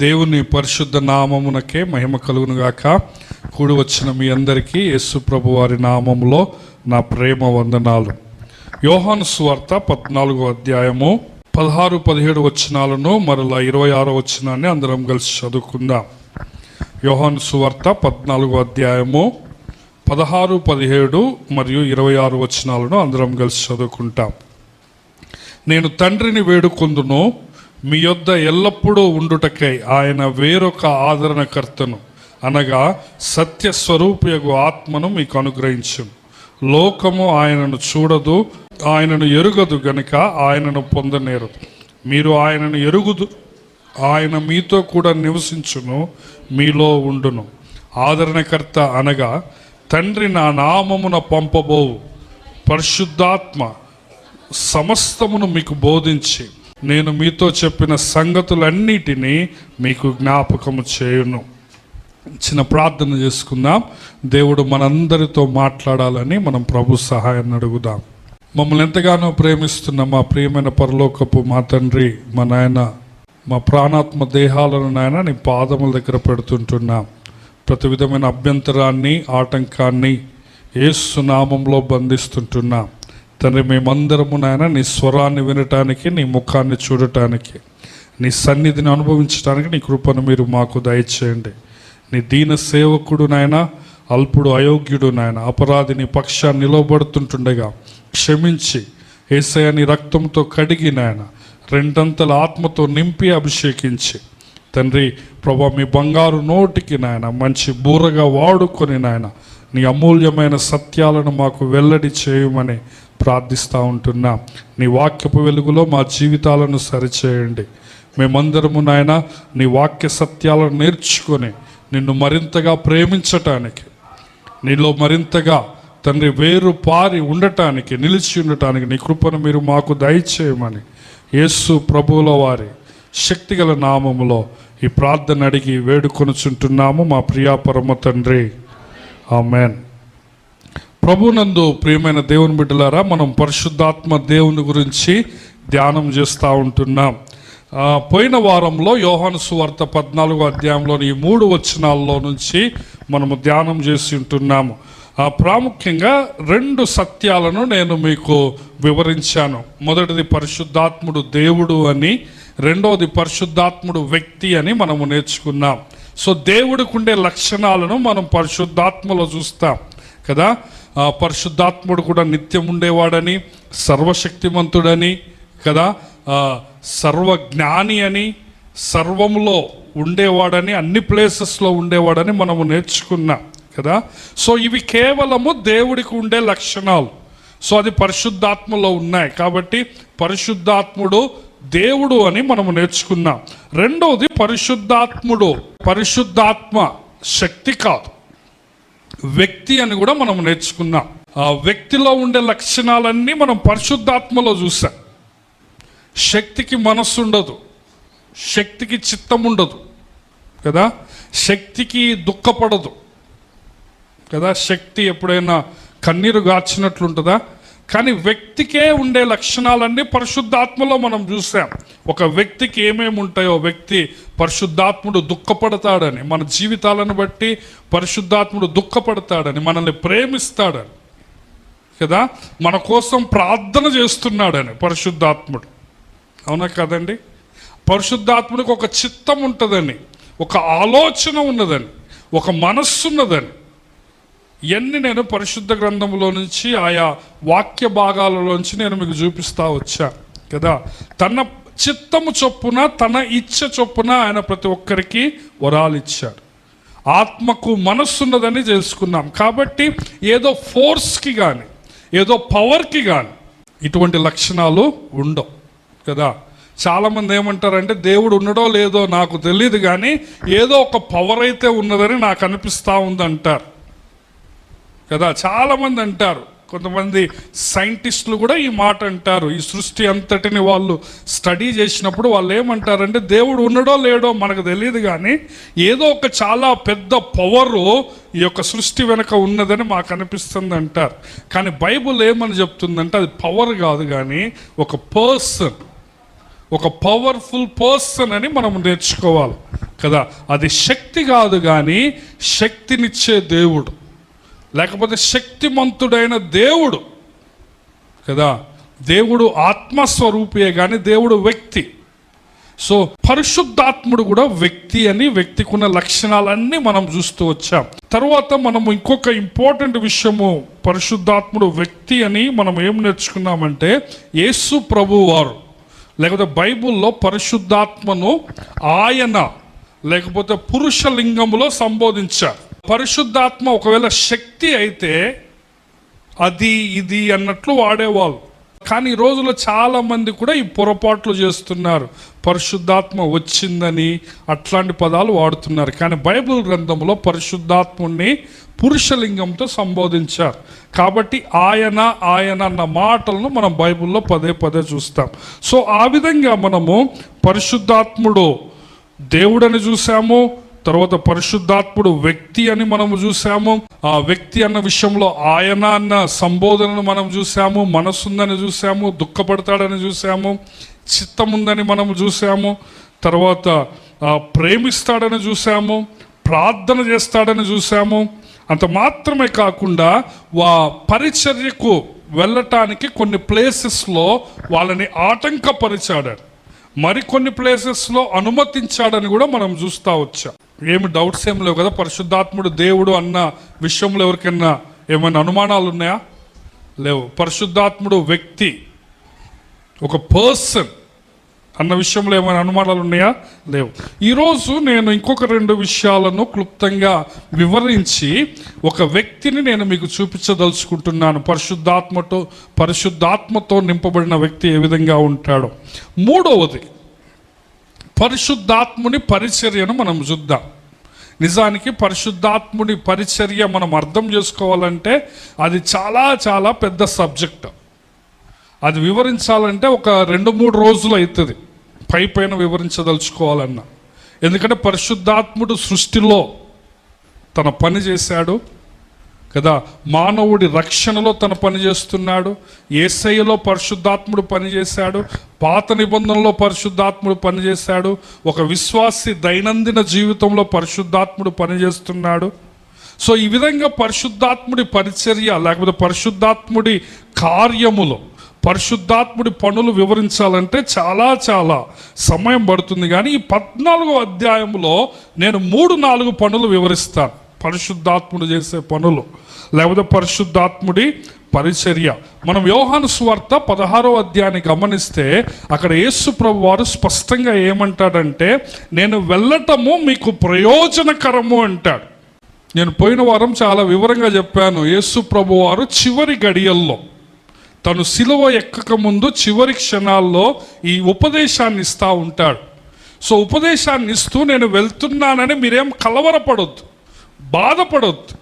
దేవుని పరిశుద్ధ నామమునకే మహిమ కలుగును గాక. కూడి వచ్చిన మీ అందరికీ యేసు ప్రభు వారి నామములో నా ప్రేమ వందనాలు. యోహాను సువార్త 14వ అధ్యాయము 16-17 వచనాలను మరలా 26వ వచనాన్ని అందరం కలిసి చదువుకుందాం. యోహాను సువార్త 14వ అధ్యాయము 16, 17 మరియు 26 వచనాలను అందరం కలిసి చదువుకుంటాం. నేను తండ్రిని వేడుకొందును, మీ యొద్ద ఎల్లప్పుడూ ఉండుటకై ఆయన వేరొక ఆదరణకర్తను అనగా సత్యస్వరూపియగు ఆత్మను మీకు అనుగ్రహించును. లోకము ఆయనను చూడదు, ఆయనను ఎరుగదు గనుక ఆయనను పొందనేరదు. మీరు ఆయనను ఎరుగుదు, ఆయన మీతో కూడా నివసించును, మీలో ఉండును. ఆదరణకర్త అనగా తండ్రి నా నామమున పంపబోవు పరిశుద్ధాత్మ సమస్తమును మీకు బోధించి నేను మీతో చెప్పిన సంగతులన్నిటినీ మీకు జ్ఞాపకము చేయును. చిన్న ప్రార్థన చేసుకుందాం. దేవుడు మనందరితో మాట్లాడాలని మనం ప్రభు సహాయాన్ని అడుగుదాం. మమ్మల్ని ఎంతగానో ప్రేమిస్తున్న మా ప్రియమైన పరలోకపు మా తండ్రి, మా నాయన, మా ప్రాణాత్మ దేహాలను నాయన నీ పాదముల దగ్గర పెడుతుంటున్నాం. ప్రతి విధమైన అభ్యంతరాన్ని, ఆటంకాన్ని యేసు నామంలో బంధిస్తుంటున్నాం. తండ్రి, మేమందరము నాయన నీ స్వరాన్ని వినటానికి, నీ ముఖాన్ని చూడటానికి, నీ సన్నిధిని అనుభవించడానికి నీ కృపను మీరు మాకు దయచేయండి. నీ దీన సేవకుడు నాయన, అల్పుడు అయోగ్యుడు నాయన, అపరాధిని పక్షాన్ని నిలవబడుతుంటుండగా క్షమించి యేసయ్య నీ రక్తంతో కడిగి నాయన రెండంతల ఆత్మతో నింపి అభిషేకించి తండ్రి ప్రభా మీ బంగారు నోటికి నాయన మంచి బూరగా వాడుకొని నాయన నీ అమూల్యమైన సత్యాలను మాకు వెల్లడి చేయమని ప్రార్థిస్తూ ఉంటున్నాం. నీ వాక్యపు వెలుగులో మా జీవితాలను సరిచేయండి. మేమందరము నాయన నీ వాక్య సత్యాలను నేర్చుకొని నిన్ను మరింతగా ప్రేమించటానికి, నీలో మరింతగా తండ్రి వేరు పారి ఉండటానికి, నిలిచి ఉండటానికి నీ కృపను మీరు మాకు దయచేయమని యేసు ప్రభువుల వారి శక్తిగల నామములో ఈ ప్రార్థన అడిగి వేడుకొనుచుంటున్నాము మా ప్రియా పరమ తండ్రి, ఆమెన్. ప్రభునందు ప్రియమైన దేవుని బిడ్డలారా, మనం పరిశుద్ధాత్మ దేవుని గురించి ధ్యానం చేస్తూ ఉంటున్నాం. పోయిన వారంలో యోహాను సువార్త 14వ అధ్యాయంలోని ఈ 3 వచనాల్లో నుంచి మనము ధ్యానం చేసి ఉంటున్నాము. ప్రాముఖ్యంగా 2 సత్యాలను నేను మీకు వివరించాను. మొదటిది పరిశుద్ధాత్ముడు దేవుడు అని, రెండవది పరిశుద్ధాత్ముడు వ్యక్తి అని మనము నేర్చుకున్నాం. సో దేవుడికి ఉండే లక్షణాలను మనం పరిశుద్ధాత్మలో చూస్తాం కదా. పరిశుద్ధాత్ముడు కూడా నిత్యం ఉండేవాడని, సర్వశక్తిమంతుడని కదా, సర్వజ్ఞాని అని, సర్వంలో ఉండేవాడని, అన్ని ప్లేసెస్లో ఉండేవాడని మనము నేర్చుకున్నాం కదా. సో ఇవి కేవలము దేవుడికి ఉండే లక్షణాలు. సో అది పరిశుద్ధాత్మలో ఉన్నాయి కాబట్టి పరిశుద్ధాత్ముడు దేవుడు అని మనము నేర్చుకున్నాం. రెండవది పరిశుద్ధాత్మ శక్తి కాదు, వ్యక్తి అని కూడా మనం నేర్చుకున్నాం. ఆ వ్యక్తిలో ఉండే లక్షణాలన్నీ మనం పరిశుద్ధాత్మలో చూసాం. శక్తికి మనస్సు ఉండదు, శక్తికి చిత్తం ఉండదు కదా, శక్తికి దుఃఖపడదు కదా, శక్తి ఎప్పుడైనా కన్నీరు గార్చినట్లుంటుందా? కానీ వ్యక్తికే ఉండే లక్షణాలన్నీ పరిశుద్ధాత్మలో మనం చూసాం. ఒక వ్యక్తికి ఏమేమి ఉంటాయో, వ్యక్తి పరిశుద్ధాత్ముడు దుఃఖపడతాడని, మన జీవితాలను బట్టి పరిశుద్ధాత్ముడు దుఃఖపడతాడని, మనల్ని ప్రేమిస్తాడని కదా, మన కోసం ప్రార్థన చేస్తున్నాడని పరిశుద్ధాత్ముడు. అవునా కదండి? పరిశుద్ధాత్ముడికి ఒక చిత్తం ఉంటుందని, ఒక ఆలోచన ఉన్నదని, ఒక మనస్సు ఉన్నదని. ఇవన్నీ నేను పరిశుద్ధ గ్రంథంలో నుంచి, ఆయా వాక్య భాగాలలోంచి నేను మీకు చూపిస్తూ వచ్చా కదా. తన చిత్తము చొప్పున, తన ఇచ్చ చొప్పున ఆయన ప్రతి ఒక్కరికి వరాలు ఇచ్చాడు. ఆత్మకు మనస్సున్నదని తెలుసుకున్నాం. కాబట్టి ఏదో ఫోర్స్కి కానీ, ఏదో పవర్కి కానీ ఇటువంటి లక్షణాలు ఉండవు కదా. చాలామంది ఏమంటారంటే దేవుడు ఉండడో లేదో నాకు తెలియదు కానీ ఏదో ఒక పవర్ అయితే ఉన్నదని నాకు అనిపిస్తూ ఉంది అంటారు కదా. చాలామంది అంటారు. కొంతమంది సైంటిస్టులు కూడా ఈ మాట అంటారు. ఈ సృష్టి అంతటిని వాళ్ళు స్టడీ చేసినప్పుడు వాళ్ళు ఏమంటారంటే దేవుడు ఉండడో లేడో మనకు తెలియదు కానీ ఏదో ఒక చాలా పెద్ద పవరు ఈ యొక్క సృష్టి వెనక ఉన్నదని మాకు అనిపిస్తుంది అంటారు. కానీ బైబుల్ ఏమని చెప్తుందంటే అది పవర్ కాదు కానీ ఒక పర్సన్, ఒక పవర్ఫుల్ పర్సన్ అని మనం నేర్చుకోవాలి కదా. అది శక్తి కాదు, కానీ శక్తినిచ్చే దేవుడు, లేకపోతే శక్తిమంతుడైన దేవుడు కదా. దేవుడు ఆత్మస్వరూపియే కానీ దేవుడు వ్యక్తి. సో పరిశుద్ధాత్ముడు కూడా వ్యక్తి అని, వ్యక్తికి ఉన్న లక్షణాలన్నీ మనం చూస్తూ వచ్చాం. తర్వాత మనము ఇంకొక ఇంపార్టెంట్ విషయము, పరిశుద్ధాత్ముడు వ్యక్తి అని మనం ఏం నేర్చుకున్నామంటే, యేసు ప్రభు వారు లేకపోతే బైబిల్లో పరిశుద్ధాత్మను ఆయన లేకపోతే పురుష లింగములో సంబోధించారు. పరిశుద్ధాత్మ ఒకవేళ శక్తి అయితే అది ఇది అన్నట్లు వాడేవాళ్ళు. కానీ ఈ రోజుల్లో చాలా మంది కూడా ఈ పొరపాట్లు చేస్తున్నారు. పరిశుద్ధాత్మ వచ్చిందని అట్లాంటి పదాలు వాడుతున్నారు. కానీ బైబిల్ గ్రంథంలో పరిశుద్ధాత్ముని పురుషలింగంతో సంబోధించారు. కాబట్టి ఆయన అన్న మాటలను మనం బైబిల్లో పదే పదే చూస్తాం. సో ఆ విధంగా మనము పరిశుద్ధాత్ముడు దేవుడని చూసాము, తర్వాత పరిశుద్ధాత్ముడు వ్యక్తి అని మనము చూసాము. ఆ వ్యక్తి అన్న విషయంలో ఆయన అన్న సంబోధనను మనం చూసాము. మనసుందని చూసాము, దుఃఖపడతాడని చూసాము, చిత్తం ఉందని మనము చూసాము, తర్వాత ప్రేమిస్తాడని చూసాము, ప్రార్థన చేస్తాడని చూసాము. అంత మాత్రమే కాకుండా పరిచర్యకు వెళ్ళటానికి కొన్ని ప్లేసెస్లో వాళ్ళని ఆటంకపరిచాడు, మరికొన్ని ప్లేసెస్లో అనుమతించాడని కూడా మనం చూస్తూ వచ్చాం. ఏమి డౌట్స్ ఏం లేవు కదా. పరిశుద్ధాత్ముడు దేవుడు అన్న విషయంలో ఎవరికైనా ఏమైనా అనుమానాలు ఉన్నాయా? లేవు. పరిశుద్ధాత్ముడు వ్యక్తి, ఒక పర్సన్ అన్న విషయంలో ఏమైనా అనుమానాలు ఉన్నాయా? లేవు. ఈరోజు నేను ఇంకొక 2 విషయాలను క్లుప్తంగా వివరించి ఒక వ్యక్తిని నేను మీకు చూపించదలుచుకుంటున్నాను. పరిశుద్ధాత్మతో నింపబడిన వ్యక్తి ఏ విధంగా ఉంటాడో. మూడవది, పరిశుద్ధాత్ముని పరిచర్యను మనం చూద్దాం. నిజానికి పరిశుద్ధాత్ముని పరిచర్య మనం అర్థం చేసుకోవాలంటే అది చాలా చాలా పెద్ద సబ్జెక్ట్. అది వివరించాలంటే ఒక 2-3 రోజులు అవుతుంది పైన వివరించదలుచుకోవాలన్నా. ఎందుకంటే పరిశుద్ధాత్ముడు సృష్టిలో తన పని చేశాడు కదా, మానవుడి రక్షణలో తన పని చేస్తున్నాడు, యేసయ్యలో పరిశుద్ధాత్ముడు పనిచేశాడు, పాత నిబంధనలో పరిశుద్ధాత్ముడు పనిచేశాడు, ఒక విశ్వాసి దైనందిన జీవితంలో పరిశుద్ధాత్ముడు పనిచేస్తున్నాడు. సో ఈ విధంగా పరిశుద్ధాత్ముడి పరిచర్య లేకపోతే పరిశుద్ధాత్ముడి కార్యములో పరిశుద్ధాత్ముడి పనులు వివరించాలంటే చాలా చాలా సమయం పడుతుంది. కానీ ఈ 14వ అధ్యాయంలో నేను 3-4 పనులు వివరిస్తాను. పరిశుద్ధాత్ముడు చేసే పనులు లేకపోతే పరిశుద్ధాత్ముడి పరిచర్య. మనం యోహాను సువార్త 16వ అధ్యాయాన్ని గమనిస్తే అక్కడ యేసు ప్రభు వారు స్పష్టంగా ఏమంటాడంటే, నేను వెళ్ళటము మీకు ప్రయోజనకరము అంటాడు. నేను పోయిన వారం చాలా వివరంగా చెప్పాను. యేసు ప్రభు వారు చివరి గడియల్లో తను సిలువ ఎక్కక ముందు చివరి క్షణాల్లో ఈ ఉపదేశాన్ని ఇస్తూ ఉంటాడు. సో ఉపదేశాన్ని ఇస్తూ నేను వెళ్తున్నానని మీరేం కలవరపడొద్దు, బాధపడొద్దు.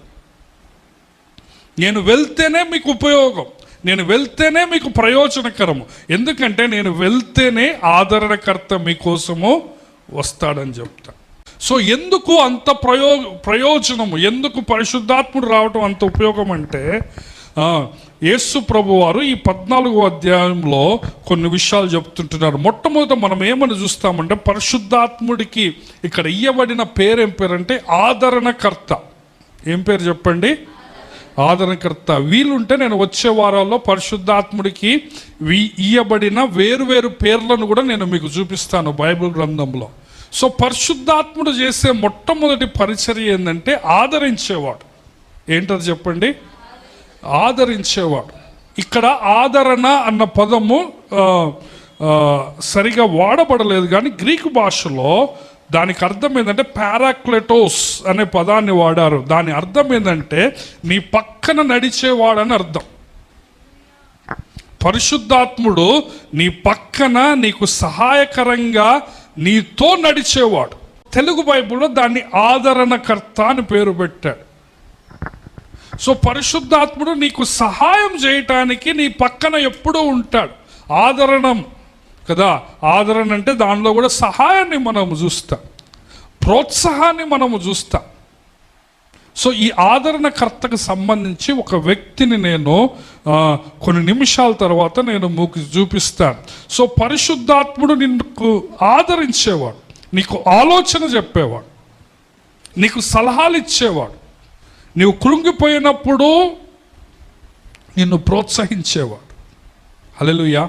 నేను వెళ్తేనే మీకు ఉపయోగం, నేను వెళ్తేనే మీకు ప్రయోజనకరము. ఎందుకంటే నేను వెళ్తేనే ఆదరణకర్త మీకోసము వస్తాడని చెప్తా. సో ఎందుకు అంత ప్రయోజనము, ఎందుకు పరిశుద్ధాత్ముడు రావటం అంత ఉపయోగం అంటే, యేసు ప్రభు వారు ఈ 14వ అధ్యాయంలో కొన్ని విషయాలు చెప్తుంటున్నారు. మొట్టమొదట మనం ఏమని చూస్తామంటే, పరిశుద్ధాత్ముడికి ఇక్కడ ఇయ్యబడిన పేరు ఏం పేరంటే ఆదరణకర్త. ఏం పేరు చెప్పండి? ఆదరణకర్త. వీలుంటే నేను వచ్చే వారాల్లో పరిశుద్ధాత్ముడికి ఇయ్యబడిన వేరు పేర్లను కూడా నేను మీకు చూపిస్తాను బైబిల్ గ్రంథంలో. సో పరిశుద్ధాత్ముడు చేసే మొట్టమొదటి పరిచర్య ఏంటంటే ఆదరించేవాడు. ఏంటది చెప్పండి? ఆదరించేవాడు. ఇక్కడ ఆదరణ అన్న పదము సరిగా వాడబడలేదు, కానీ గ్రీకు భాషలో దానికి అర్థం ఏంటంటే పారాక్లెటోస్ అనే పదాన్ని వాడారు. దాని అర్థం ఏంటంటే నీ పక్కన నడిచేవాడని అర్థం. పరిశుద్ధాత్ముడు నీ పక్కన నీకు సహాయకరంగా నీతో నడిచేవాడు. తెలుగు బైబిల్లో దాన్ని ఆదరణకర్త అని పేరు పెట్టాడు. సో పరిశుద్ధాత్ముడు నీకు సహాయం చేయటానికి నీ పక్కన ఎప్పుడూ ఉంటాడు. ఆదరణం కదా, ఆదరణ అంటే దానిలో కూడా సహాయాన్ని మనము చూస్తాం, ప్రోత్సాహాన్ని మనము చూస్తాం. సో ఈ ఆదరణకర్తకు సంబంధించి ఒక వ్యక్తిని నేను కొన్ని నిమిషాల తర్వాత నేను మీకు చూపిస్తాను. సో పరిశుద్ధాత్ముడు నిన్ను ఆదరించేవాడు. నీకు ఆలోచన చెప్పేవాడు, నీకు సలహాలు ఇచ్చేవాడు, నీవు కృంగిపోయినప్పుడు నిన్ను ప్రోత్సహించేవాడు. హల్లెలూయా.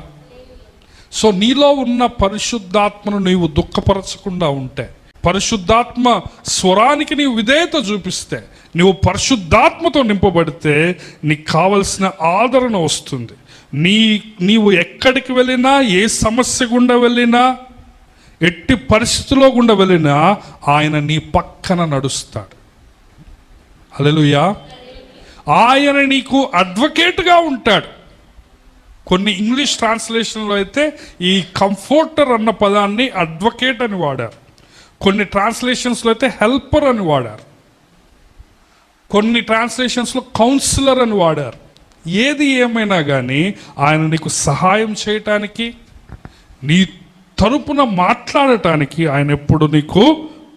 సో నీలో ఉన్న పరిశుద్ధాత్మను నీవు దుఃఖపరచకుండా ఉంటే, పరిశుద్ధాత్మ స్వరానికి నీవు విధేయత చూపిస్తే, నీవు పరిశుద్ధాత్మతో నింపబడితే నీకు కావలసిన ఆదరణ వస్తుంది. నీవు ఎక్కడికి వెళ్ళినా, ఏ సమస్య గుండా వెళ్ళినా, ఎట్టి పరిస్థితిలో గుండా వెళ్ళినా ఆయన నీ పక్కన నడుస్తాడు. హల్లెలూయా. ఆయన నీకు అడ్వకేట్గా ఉంటాడు. కొన్ని ఇంగ్లీష్ ట్రాన్స్లేషన్లో అయితే ఈ కంఫర్టర్ అన్న పదాన్ని అడ్వకేట్ అని వాడారు. కొన్ని ట్రాన్స్లేషన్స్లో అయితే హెల్పర్ అని వాడారు. కొన్ని ట్రాన్స్లేషన్స్లో కౌన్సిలర్ అని వాడారు. ఏది ఏమైనా కానీ ఆయన నీకు సహాయం చేయటానికి, నీ తరపున మాట్లాడటానికి ఆయన ఎప్పుడు నీకు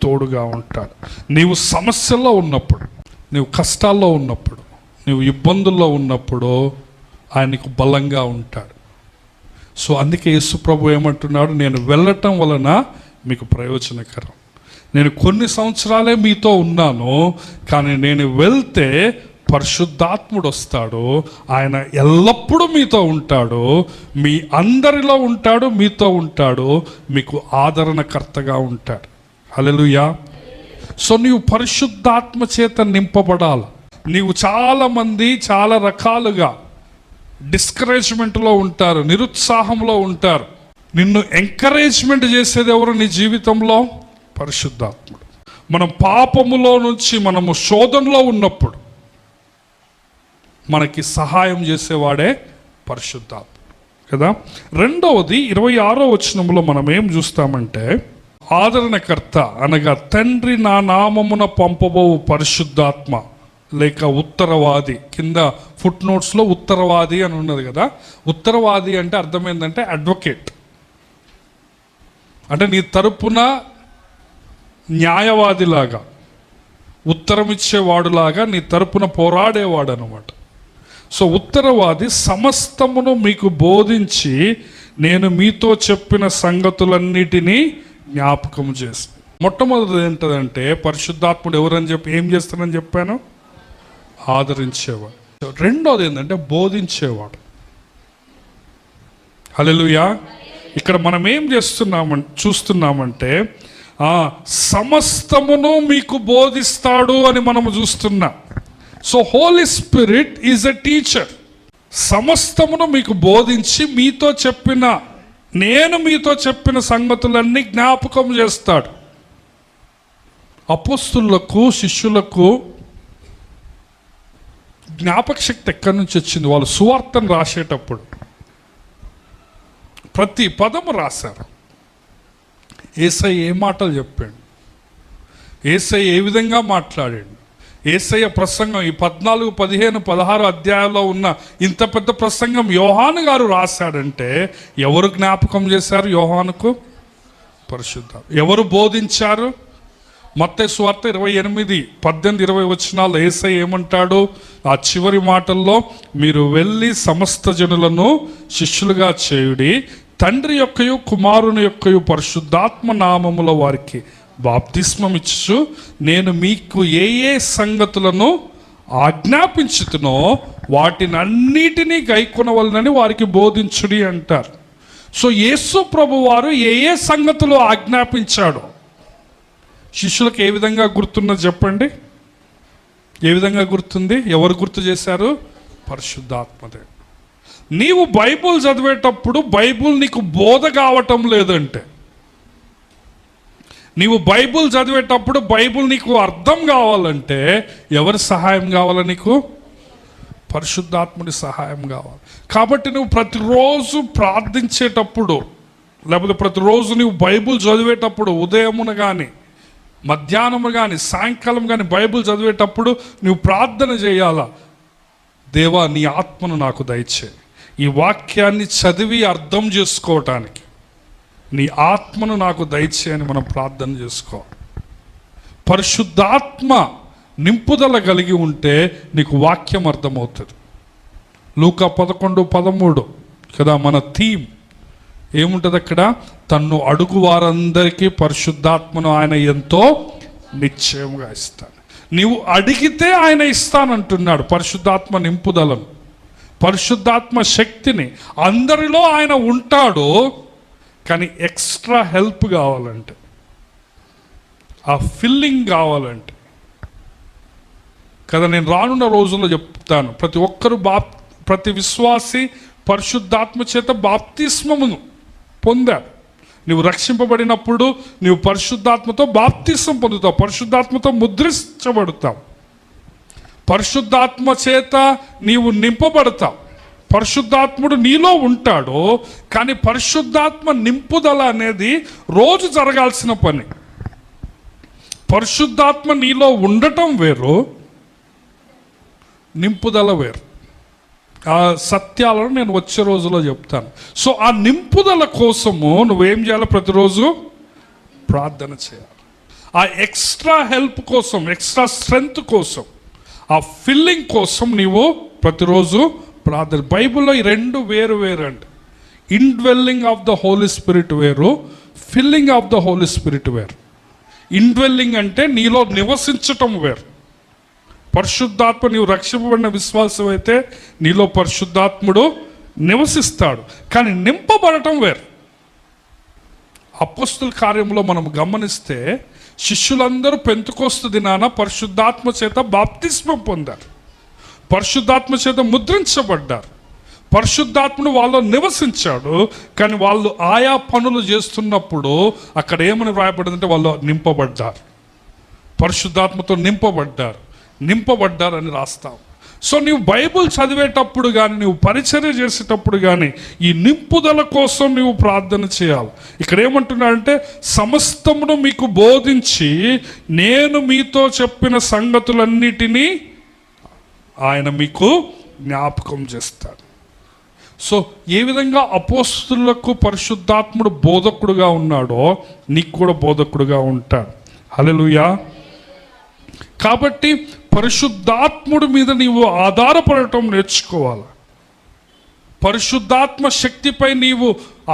తోడుగా ఉంటాడు. నీవు సమస్యల్లో ఉన్నప్పుడు, నీవు కష్టాల్లో ఉన్నప్పుడు, నీవు ఇబ్బందుల్లో ఉన్నప్పుడు ఆయన నీకు బలంగా ఉంటాడు. సో అందుకే యేసు ప్రభు ఏమంటున్నాడు, నేను వెళ్ళటం వలన మీకు ప్రయోజనకరం. నేను కొన్ని సంవత్సరాలే మీతో ఉన్నాను, కానీ నేను వెళ్తే పరిశుద్ధాత్ముడు వస్తాడు, ఆయన ఎల్లప్పుడూ మీతో ఉంటాడు, మీ అందరిలో ఉంటాడు, మీతో ఉంటాడు, మీకు ఆదరణకర్తగా ఉంటాడు. హల్లెలూయా. సో నీవు పరిశుద్ధాత్మ చేత నింపబడాలి. నీవు చాలామంది చాలా రకాలుగా డిస్కరేజ్మెంట్లో ఉంటారు, నిరుత్సాహంలో ఉంటారు. నిన్ను ఎంకరేజ్మెంట్ చేసేది ఎవరు నీ జీవితంలో? పరిశుద్ధాత్ముడు. మనం పాపములో నుంచి మనము శోధనలో ఉన్నప్పుడు మనకి సహాయం చేసేవాడే పరిశుద్ధాత్ముడు కదా. రెండవది 26వ వచనంలో మనం ఏం చూస్తామంటే, ఆదరణకర్త అనగా తండ్రి నా నామమున పంపబోవు పరిశుద్ధాత్మ లేక ఉత్తరవాది. కింద ఫుట్ నోట్స్లో ఉత్తరవాది అని ఉన్నది కదా. ఉత్తరవాది అంటే అర్థం ఏంటంటే అడ్వకేట్, అంటే నీ తరపున న్యాయవాదిలాగా, ఉత్తరం ఇచ్చేవాడులాగా నీ తరపున పోరాడేవాడు అనమాట. సో ఉత్తరవాది సమస్తమును మీకు బోధించి నేను మీతో చెప్పిన సంగతులన్నిటినీ జ్ఞాపకం చేసి. మొట్టమొదటి ఏంటంటే పరిశుద్ధాత్ముడు ఎవరని చెప్పి ఏం చేస్తానని చెప్పాను? ఆదరించేవాడు. రెండోది ఏంటంటే బోధించేవాడు. హల్లెలూయా. ఇక్కడ మనం ఏం చూస్తున్నామంటే సమస్తమును మీకు బోధిస్తాడు అని మనము చూస్తున్నాం. So Holy Spirit is a teacher. సమస్తమును మీకు బోధించి నేను మీతో చెప్పిన సంగతులన్నీ జ్ఞాపకం చేస్తాడు. అపోస్తులకు శిష్యులకు జ్ఞాపక శక్తి ఎక్కడి నుంచి వచ్చింది? వాళ్ళు సువార్తను రాసేటప్పుడు ప్రతి పదము రాశారు. యేసయ్య ఏ మాటలు చెప్పాడు, యేసయ్య ఏ విధంగా మాట్లాడాడు, యేసయ్య ప్రసంగం ఈ 14, 15, 16 అధ్యాయాల్లో ఉన్న ఇంత పెద్ద ప్రసంగం యోహాను గారు రాశాడంటే ఎవరు జ్ఞాపకం చేశారు? యోహానుకు పరిశుద్ధ. ఎవరు బోధించారు? మత్తయి సువార్త 28, 18, 20 వచనాలు యేసయ్య ఏమంటాడు? ఆ చివరి మాటల్లో మీరు వెళ్ళి సమస్త జనులను శిష్యులుగా చేయుడి, తండ్రి యొక్కయు కుమారుని యొక్కయు పరిశుద్ధాత్మ నామముల వారికి బాప్తిస్మం ఇచ్చు, నేను మీకు ఏ ఏ సంగతులను ఆజ్ఞాపించుతునో వాటిని అన్నిటినీ గైకొనవలనని వారికి బోధించుడి అంటారు. సో యేసు ప్రభు వారు ఏ ఏ సంగతులు ఆజ్ఞాపించాడు శిష్యులకు ఏ విధంగా గుర్తున్నది చెప్పండి? ఏ విధంగా గుర్తుంది? ఎవరు గుర్తు చేశారు? పరిశుద్ధాత్మదే. నీవు బైబుల్ చదివేటప్పుడు బైబుల్ నీకు బోధ కావటం లేదంటే, నీవు బైబుల్ చదివేటప్పుడు బైబుల్ నీకు అర్థం కావాలంటే ఎవరి సహాయం కావాలి నీకు? పరిశుద్ధాత్ముడి సహాయం కావాలి. కాబట్టి నువ్వు ప్రతిరోజు ప్రార్థించేటప్పుడు, లేకపోతే ప్రతిరోజు నువ్వు బైబుల్ చదివేటప్పుడు, ఉదయమున కానీ మధ్యాహ్నము కానీ సాయంకాలం కానీ బైబుల్ చదివేటప్పుడు నువ్వు ప్రార్థన చేయాలా, దేవా నీ ఆత్మను నాకు దయచే. ఈ వాక్యాన్ని చదివి అర్థం చేసుకోవటానికి నీ ఆత్మను నాకు దయచే అని మనం ప్రార్థన చేసుకోవాలి. పరిశుద్ధాత్మ నింపుదల కలిగి ఉంటే నీకు వాక్యం అర్థమవుతుంది. లూకా 11:13 కదా మన థీమ్. ఏముంటుంది అక్కడ? తన్ను అడుగు వారందరికీ పరిశుద్ధాత్మను ఆయన ఎంతో నిశ్చయముగా ఇస్తాడు. నీవు అడిగితే ఆయన ఇస్తానంటున్నాడు పరిశుద్ధాత్మ నింపుదలను, పరిశుద్ధాత్మ శక్తిని. అందరిలో ఆయన ఉంటాడు, కానీ ఎక్స్ట్రా హెల్ప్ కావాలంటే, ఆ ఫిల్లింగ్ కావాలంటే కదా. నేను రానున్న రోజుల్లో చెప్తాను, ప్రతి ఒక్కరు ప్రతి విశ్వాసి పరిశుద్ధాత్మ చేత బాప్తిస్మమును పొందారు. నువ్వు రక్షింపబడినప్పుడు నువ్వు పరిశుద్ధాత్మతో బాప్తిస్మం పొందుతావు, పరిశుద్ధాత్మతో ముద్రించబడతావు, పరిశుద్ధాత్మ చేత నీవు నింపబడతావు. పరిశుద్ధాత్ముడు నీలో ఉంటాడు, కానీ పరిశుద్ధాత్మ నింపుదల అనేది రోజు జరగాల్సిన పని. పరిశుద్ధాత్మ నీలో ఉండటం వేరు, నింపుదల వేరు. ఆ సత్యాలను నేను వచ్చే రోజులో చెప్తాను. సో ఆ నింపుదల కోసము నువ్వేం చేయాలి? ప్రతిరోజు ప్రార్థన చేయాలి. ఆ ఎక్స్ట్రా హెల్ప్ కోసం, ఎక్స్ట్రా స్ట్రెంగ్త్ కోసం, ఆ ఫిల్లింగ్ కోసం నీవు ప్రతిరోజు ప్రార్థన. బైబిల్లో ఈ రెండు వేరు వేరు అండి. Indwelling of the Holy Spirit వేరు, filling of the Holy Spirit వేరు. ఇన్డ్వెల్లింగ్ అంటే నీలో నివసించటం వేరు. పరిశుద్ధాత్మ, నీవు రక్షింపబడిన విశ్వాసం అయితే నీలో పరిశుద్ధాత్ముడు నివసిస్తాడు, కానీ నింపబడటం వేరు. అపోస్తుల కార్యంలో మనం గమనిస్తే శిష్యులందరూ పెంతెకోస్తు దినాన పరిశుద్ధాత్మ చేత బాప్తిస్మం పొందారు, పరిశుద్ధాత్మ చేత ముద్రించబడ్డారు, పరిశుద్ధాత్ముడు వాళ్ళు నివసించాడు. కానీ వాళ్ళు ఆయా పనులు చేస్తున్నప్పుడు అక్కడ ఏమని వ్రాయబడిందంటే వాళ్ళు నింపబడ్డారు, పరిశుద్ధాత్మతో నింపబడ్డారని రాస్తాం. సో నీవు బైబిల్ చదివేటప్పుడు కానీ, నువ్వు పరిచర్య చేసేటప్పుడు కానీ ఈ నింపుదల కోసం నువ్వు ప్రార్థన చేయాలి. ఇక్కడ ఏమంటున్నాడంటే, సమస్తమును మీకు బోధించి నేను మీతో చెప్పిన సంగతులన్నిటినీ ఆయన మీకు జ్ఞాపకం చేస్తాడు. సో ఏ విధంగా అపోస్తులకు పరిశుద్ధాత్ముడు బోధకుడుగా ఉన్నాడో నీకు కూడా బోధకుడుగా ఉంటాడు. హల్లెలూయా. కాబట్టి పరిశుద్ధాత్ముడి మీద నీవు ఆధారపడటం నేర్చుకోవాలి. పరిశుద్ధాత్మ శక్తిపై నీవు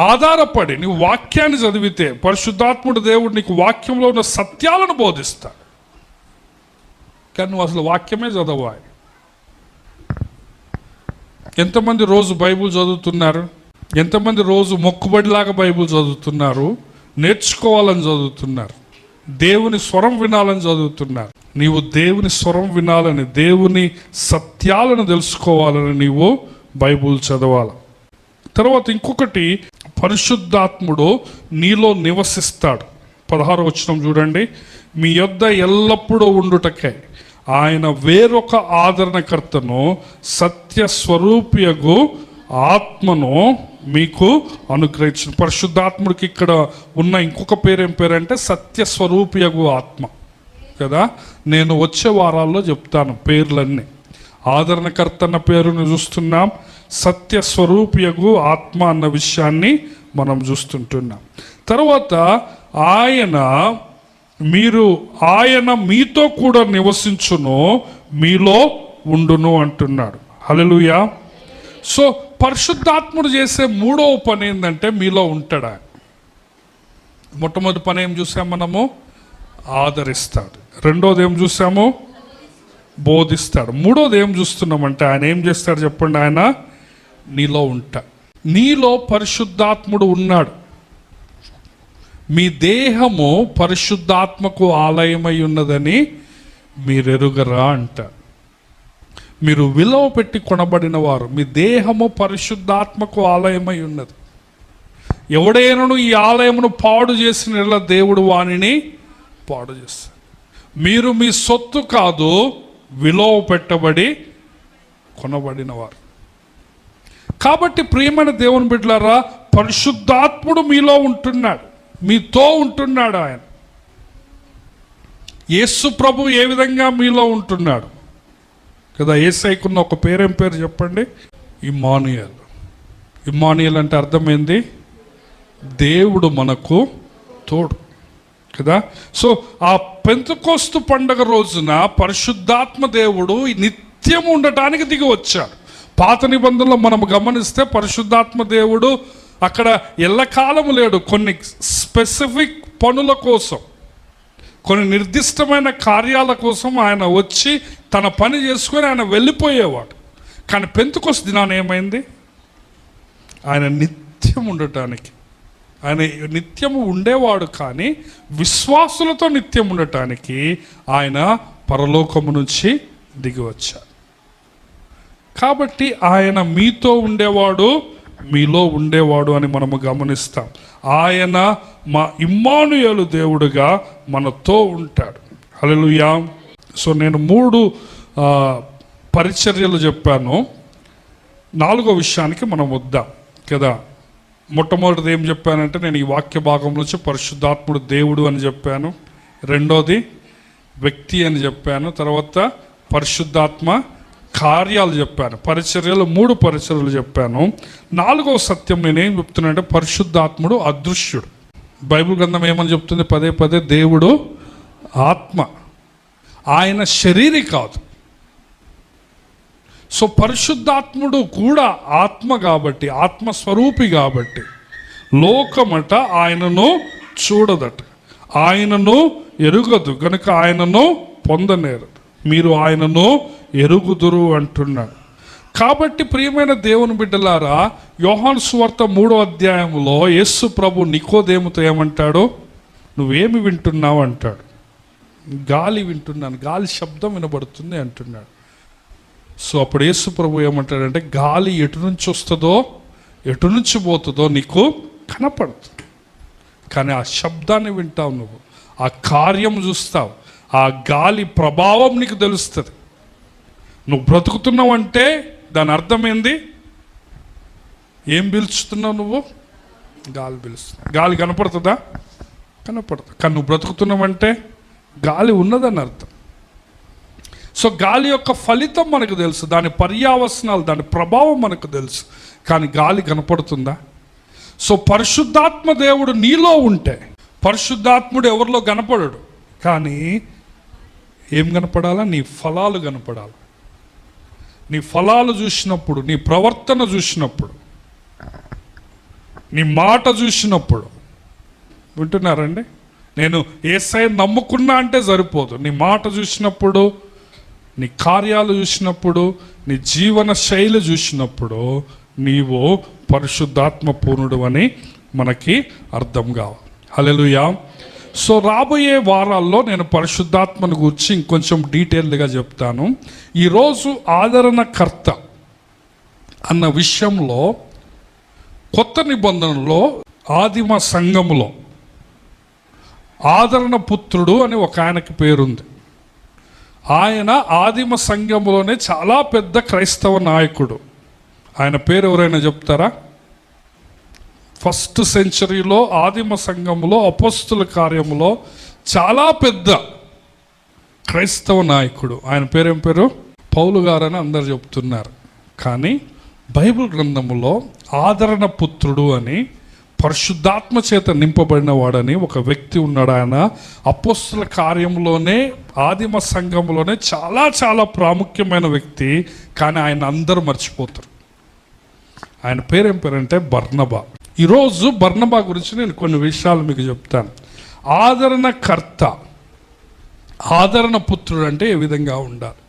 ఆధారపడి నీవు వాక్యాన్ని చదివితే పరిశుద్ధాత్ముడు దేవుడు నీకు వాక్యంలో ఉన్న సత్యాలను బోధిస్తాడు. కానీ నువ్వు అసలు వాక్యమే చదవాలి. ఎంతమంది రోజు బైబిల్ చదువుతున్నారు? ఎంతమంది రోజు మొక్కుబడిలాగా బైబిల్ చదువుతున్నారు? నేర్చుకోవాలని చదువుతున్నారు, దేవుని స్వరం వినాలని చదువుతున్నారు. నీవు దేవుని స్వరం వినాలని, దేవుని సత్యాలను తెలుసుకోవాలని నీవు బైబిల్ చదవాలి. తర్వాత ఇంకొకటి, పరిశుద్ధాత్ముడు నీలో నివసిస్తాడు. 16వ వచనం చూడండి. మీ యొద్ద ఎల్లప్పుడూ ఉండుటకై ఆయన వేరొక ఆదరణకర్తను, సత్య స్వరూపియగు ఆత్మను మీకు అనుగ్రహించిన. పరిశుద్ధాత్ముడికి ఇక్కడ ఉన్న ఇంకొక పేరు ఏం పేరంటే సత్య స్వరూపియగు ఆత్మ కదా. నేను వచ్చే వారాల్లో చెప్తాను పేర్లన్నీ. ఆదరణకర్త అన్న పేరును చూస్తున్నాం, సత్య స్వరూపియగు ఆత్మ అన్న విషయాన్ని మనం చూస్తుంటున్నాం. తర్వాత ఆయన మీతో కూడా నివసించును, మీలో ఉండును అంటున్నాడు. హల్లెలూయా. సో పరిశుద్ధాత్ముడు చేసే మూడవ పని ఏంటంటే మీలో ఉంటాడా. మొట్టమొదటి పని ఏం చూసాం మనము? ఆదరిస్తాడు. రెండోది ఏం చూసాము? బోధిస్తాడు. మూడోది ఏం చూస్తున్నామంటే ఆయన ఏం చేస్తాడు చెప్పండి? ఆయన నీలో ఉంటాడు. నీలో పరిశుద్ధాత్ముడు ఉన్నాడు. మీ దేహము పరిశుద్ధాత్మకు ఆలయమై ఉన్నదని మీరెరుగరా అంటారు. మీరు విలువ పెట్టి కొనబడిన వారు, మీ దేహము పరిశుద్ధాత్మకు ఆలయమై ఉన్నది. ఎవడైనను ఈ ఆలయమును పాడు చేసిన దేవుడు వానిని పాడు చేస్తాడు. మీరు మీ సొత్తు కాదు, విలువ పెట్టబడి కొనబడిన వారు. కాబట్టి ప్రియమైన దేవుని బిడ్డలారా, పరిశుద్ధాత్ముడు మీలో ఉంటున్నాడు, మీతో ఉంటున్నాడు. ఆయన యేసు ప్రభు ఏ విధంగా మీలో ఉంటున్నాడు కదా. యేసయ్యకున్న ఒక పేరేం పేరు చెప్పండి? ఇమ్మానుయేల్. ఇమ్మానుయేల్ అంటే అర్థమైంది, దేవుడు మనకు తోడు కదా. సో ఆ పెంతెకోస్తు పండగ రోజున పరిశుద్ధాత్మ దేవుడు నిత్యం ఉండటానికి దిగి వచ్చాడు. పాత నిబంధనలో మనం గమనిస్తే పరిశుద్ధాత్మ దేవుడు అక్కడ ఎల్లకాలము లేడు. కొన్ని స్పెసిఫిక్ పనుల కోసం, కొన్ని నిర్దిష్టమైన కార్యాల కోసం ఆయన వచ్చి తన పని చేసుకొని ఆయన వెళ్ళిపోయేవాడు. కానీ పెంతెకొస్తు దినాన ఏమైంది? ఆయన నిత్యం ఉండటానికి, ఆయన నిత్యము ఉండేవాడు, కానీ విశ్వాసులతో నిత్యం ఉండటానికి ఆయన పరలోకము నుంచి దిగి వచ్చాడు. కాబట్టి ఆయన మీతో ఉండేవాడు, మీలో ఉండేవాడు అని మనము గమనిస్తాం. ఆయన మా ఇమ్మానుయేలు దేవుడుగా మనతో ఉంటాడు. హల్లెలూయా. సో నేను 3 పరిచర్యలు చెప్పాను. 4వ విషయానికి మనం వద్దాం కదా. మొట్టమొదటిది ఏం చెప్పానంటే, నేను ఈ వాక్య భాగం నుంచి పరిశుద్ధాత్ముడు దేవుడు అని చెప్పాను. రెండోది వ్యక్తి అని చెప్పాను. తర్వాత పరిశుద్ధాత్మ కార్యాలు చెప్పాను. పరిచర్యలు 3 పరిచర్యలు చెప్పాను. 4వ సత్యం నేనేం చెప్తున్నానంటే, పరిశుద్ధాత్ముడు అదృశ్యుడు. బైబిల్ గ్రంథం ఏమని చెప్తుంది? పదే పదే దేవుడు ఆత్మ, ఆయన శరీరి కాదు. సో పరిశుద్ధాత్ముడు కూడా ఆత్మ కాబట్టి, ఆత్మస్వరూపి కాబట్టి, లోకమట ఆయనను చూడదట, ఆయనను ఎరుగదు గనుక ఆయనను పొందనేరు, మీరు ఆయనను ఎరుగుదురు అంటున్నాడు. కాబట్టి ప్రియమైన దేవుని బిడ్డలారా, యోహాను సువార్త 3వ అధ్యాయంలో యేసు ప్రభు నికోదేముతో ఏమంటాడు? నువ్వేమి వింటున్నావు అంటాడు. గాలి వింటున్నాను, గాలి శబ్దం వినబడుతుంది అంటున్నాడు. సో అప్పుడు యేసు ప్రభు ఏమంటాడంటే, గాలి ఎటు నుంచి వస్తుందో ఎటు నుంచి పోతుందో నీకు కనపడుతుంది, కానీ ఆ శబ్దాన్ని వింటావు, నువ్వు ఆ కార్యం చూస్తావు, ఆ గాలి ప్రభావం నీకు తెలుస్తుంది. నువ్వు బ్రతుకుతున్నావు అంటే దాని అర్థమైంది, ఏం పీల్చుతున్నావు నువ్వు? గాలి పీలుస్తున్నావు. గాలి కనపడుతుందా? కనపడుతుంది. కానీ నువ్వు బ్రతుకుతున్నావంటే గాలి ఉన్నదని అర్థం. సో గాలి యొక్క ఫలితం మనకు తెలుసు, దాని పర్యావసనాలు, దాని ప్రభావం మనకు తెలుసు, కానీ గాలి కనపడుతుందా? సో పరిశుద్ధాత్మ దేవుడు నీలో ఉంటే, పరిశుద్ధాత్ముడు ఎవరిలో కనపడడు, కానీ ఏం కనపడాలా? నీ ఫలాలు కనపడాలి. నీ ఫలాలు చూసినప్పుడు, నీ ప్రవర్తన చూసినప్పుడు, నీ మాట చూసినప్పుడు, వింటున్నారండి? నేను యేసయ్యను నమ్ముకున్నా అంటే సరిపోదు. నీ మాట చూసినప్పుడు, నీ కార్యాలు చూసినప్పుడు, నీ జీవన శైలి చూసినప్పుడు నీవు పరిశుద్ధాత్మ పూర్ణుడు అని మనకి అర్థం కావాలి. హల్లెలూయా. సో రాబోయే వారాల్లో నేను పరిశుద్ధాత్మను గురించి ఇంకొంచెం డీటెయిల్డ్గా చెప్తాను. ఈరోజు ఆదరణకర్త అన్న విషయంలో కొత్త నిబంధనలో ఆదిమ సంఘములో ఆదరణ పుత్రుడు అని ఒక ఆయనకి పేరుంది. ఆయన ఆదిమ సంఘములోనే చాలా పెద్ద క్రైస్తవ నాయకుడు. ఆయన పేరు ఎవరైనా చెప్తారా? 1st సెంచరీలో ఆదిమ సంఘములో అపోస్తుల కార్యములో చాలా పెద్ద క్రైస్తవ నాయకుడు. ఆయన పేరేం పేరు? పౌలు గారని అందరు చెప్తున్నారు. కానీ బైబిల్ గ్రంథములో ఆదరణ పుత్రుడు అని, పరిశుద్ధాత్మ చేత నింపబడిన వాడని ఒక వ్యక్తి ఉన్నాడు. ఆయన అపోస్తుల కార్యంలోనే ఆదిమ సంఘంలోనే చాలా చాలా ప్రాముఖ్యమైన వ్యక్తి, కానీ ఆయన అందరూ మర్చిపోతారు. ఆయన పేరేం పేరంటే బర్నబా. ఈరోజు బర్నబా గురించి నేను కొన్ని విషయాలు మీకు చెప్తాను. ఆదరణకర్త, ఆదరణ పుత్రుడు అంటే ఏ విధంగా ఉండాలి,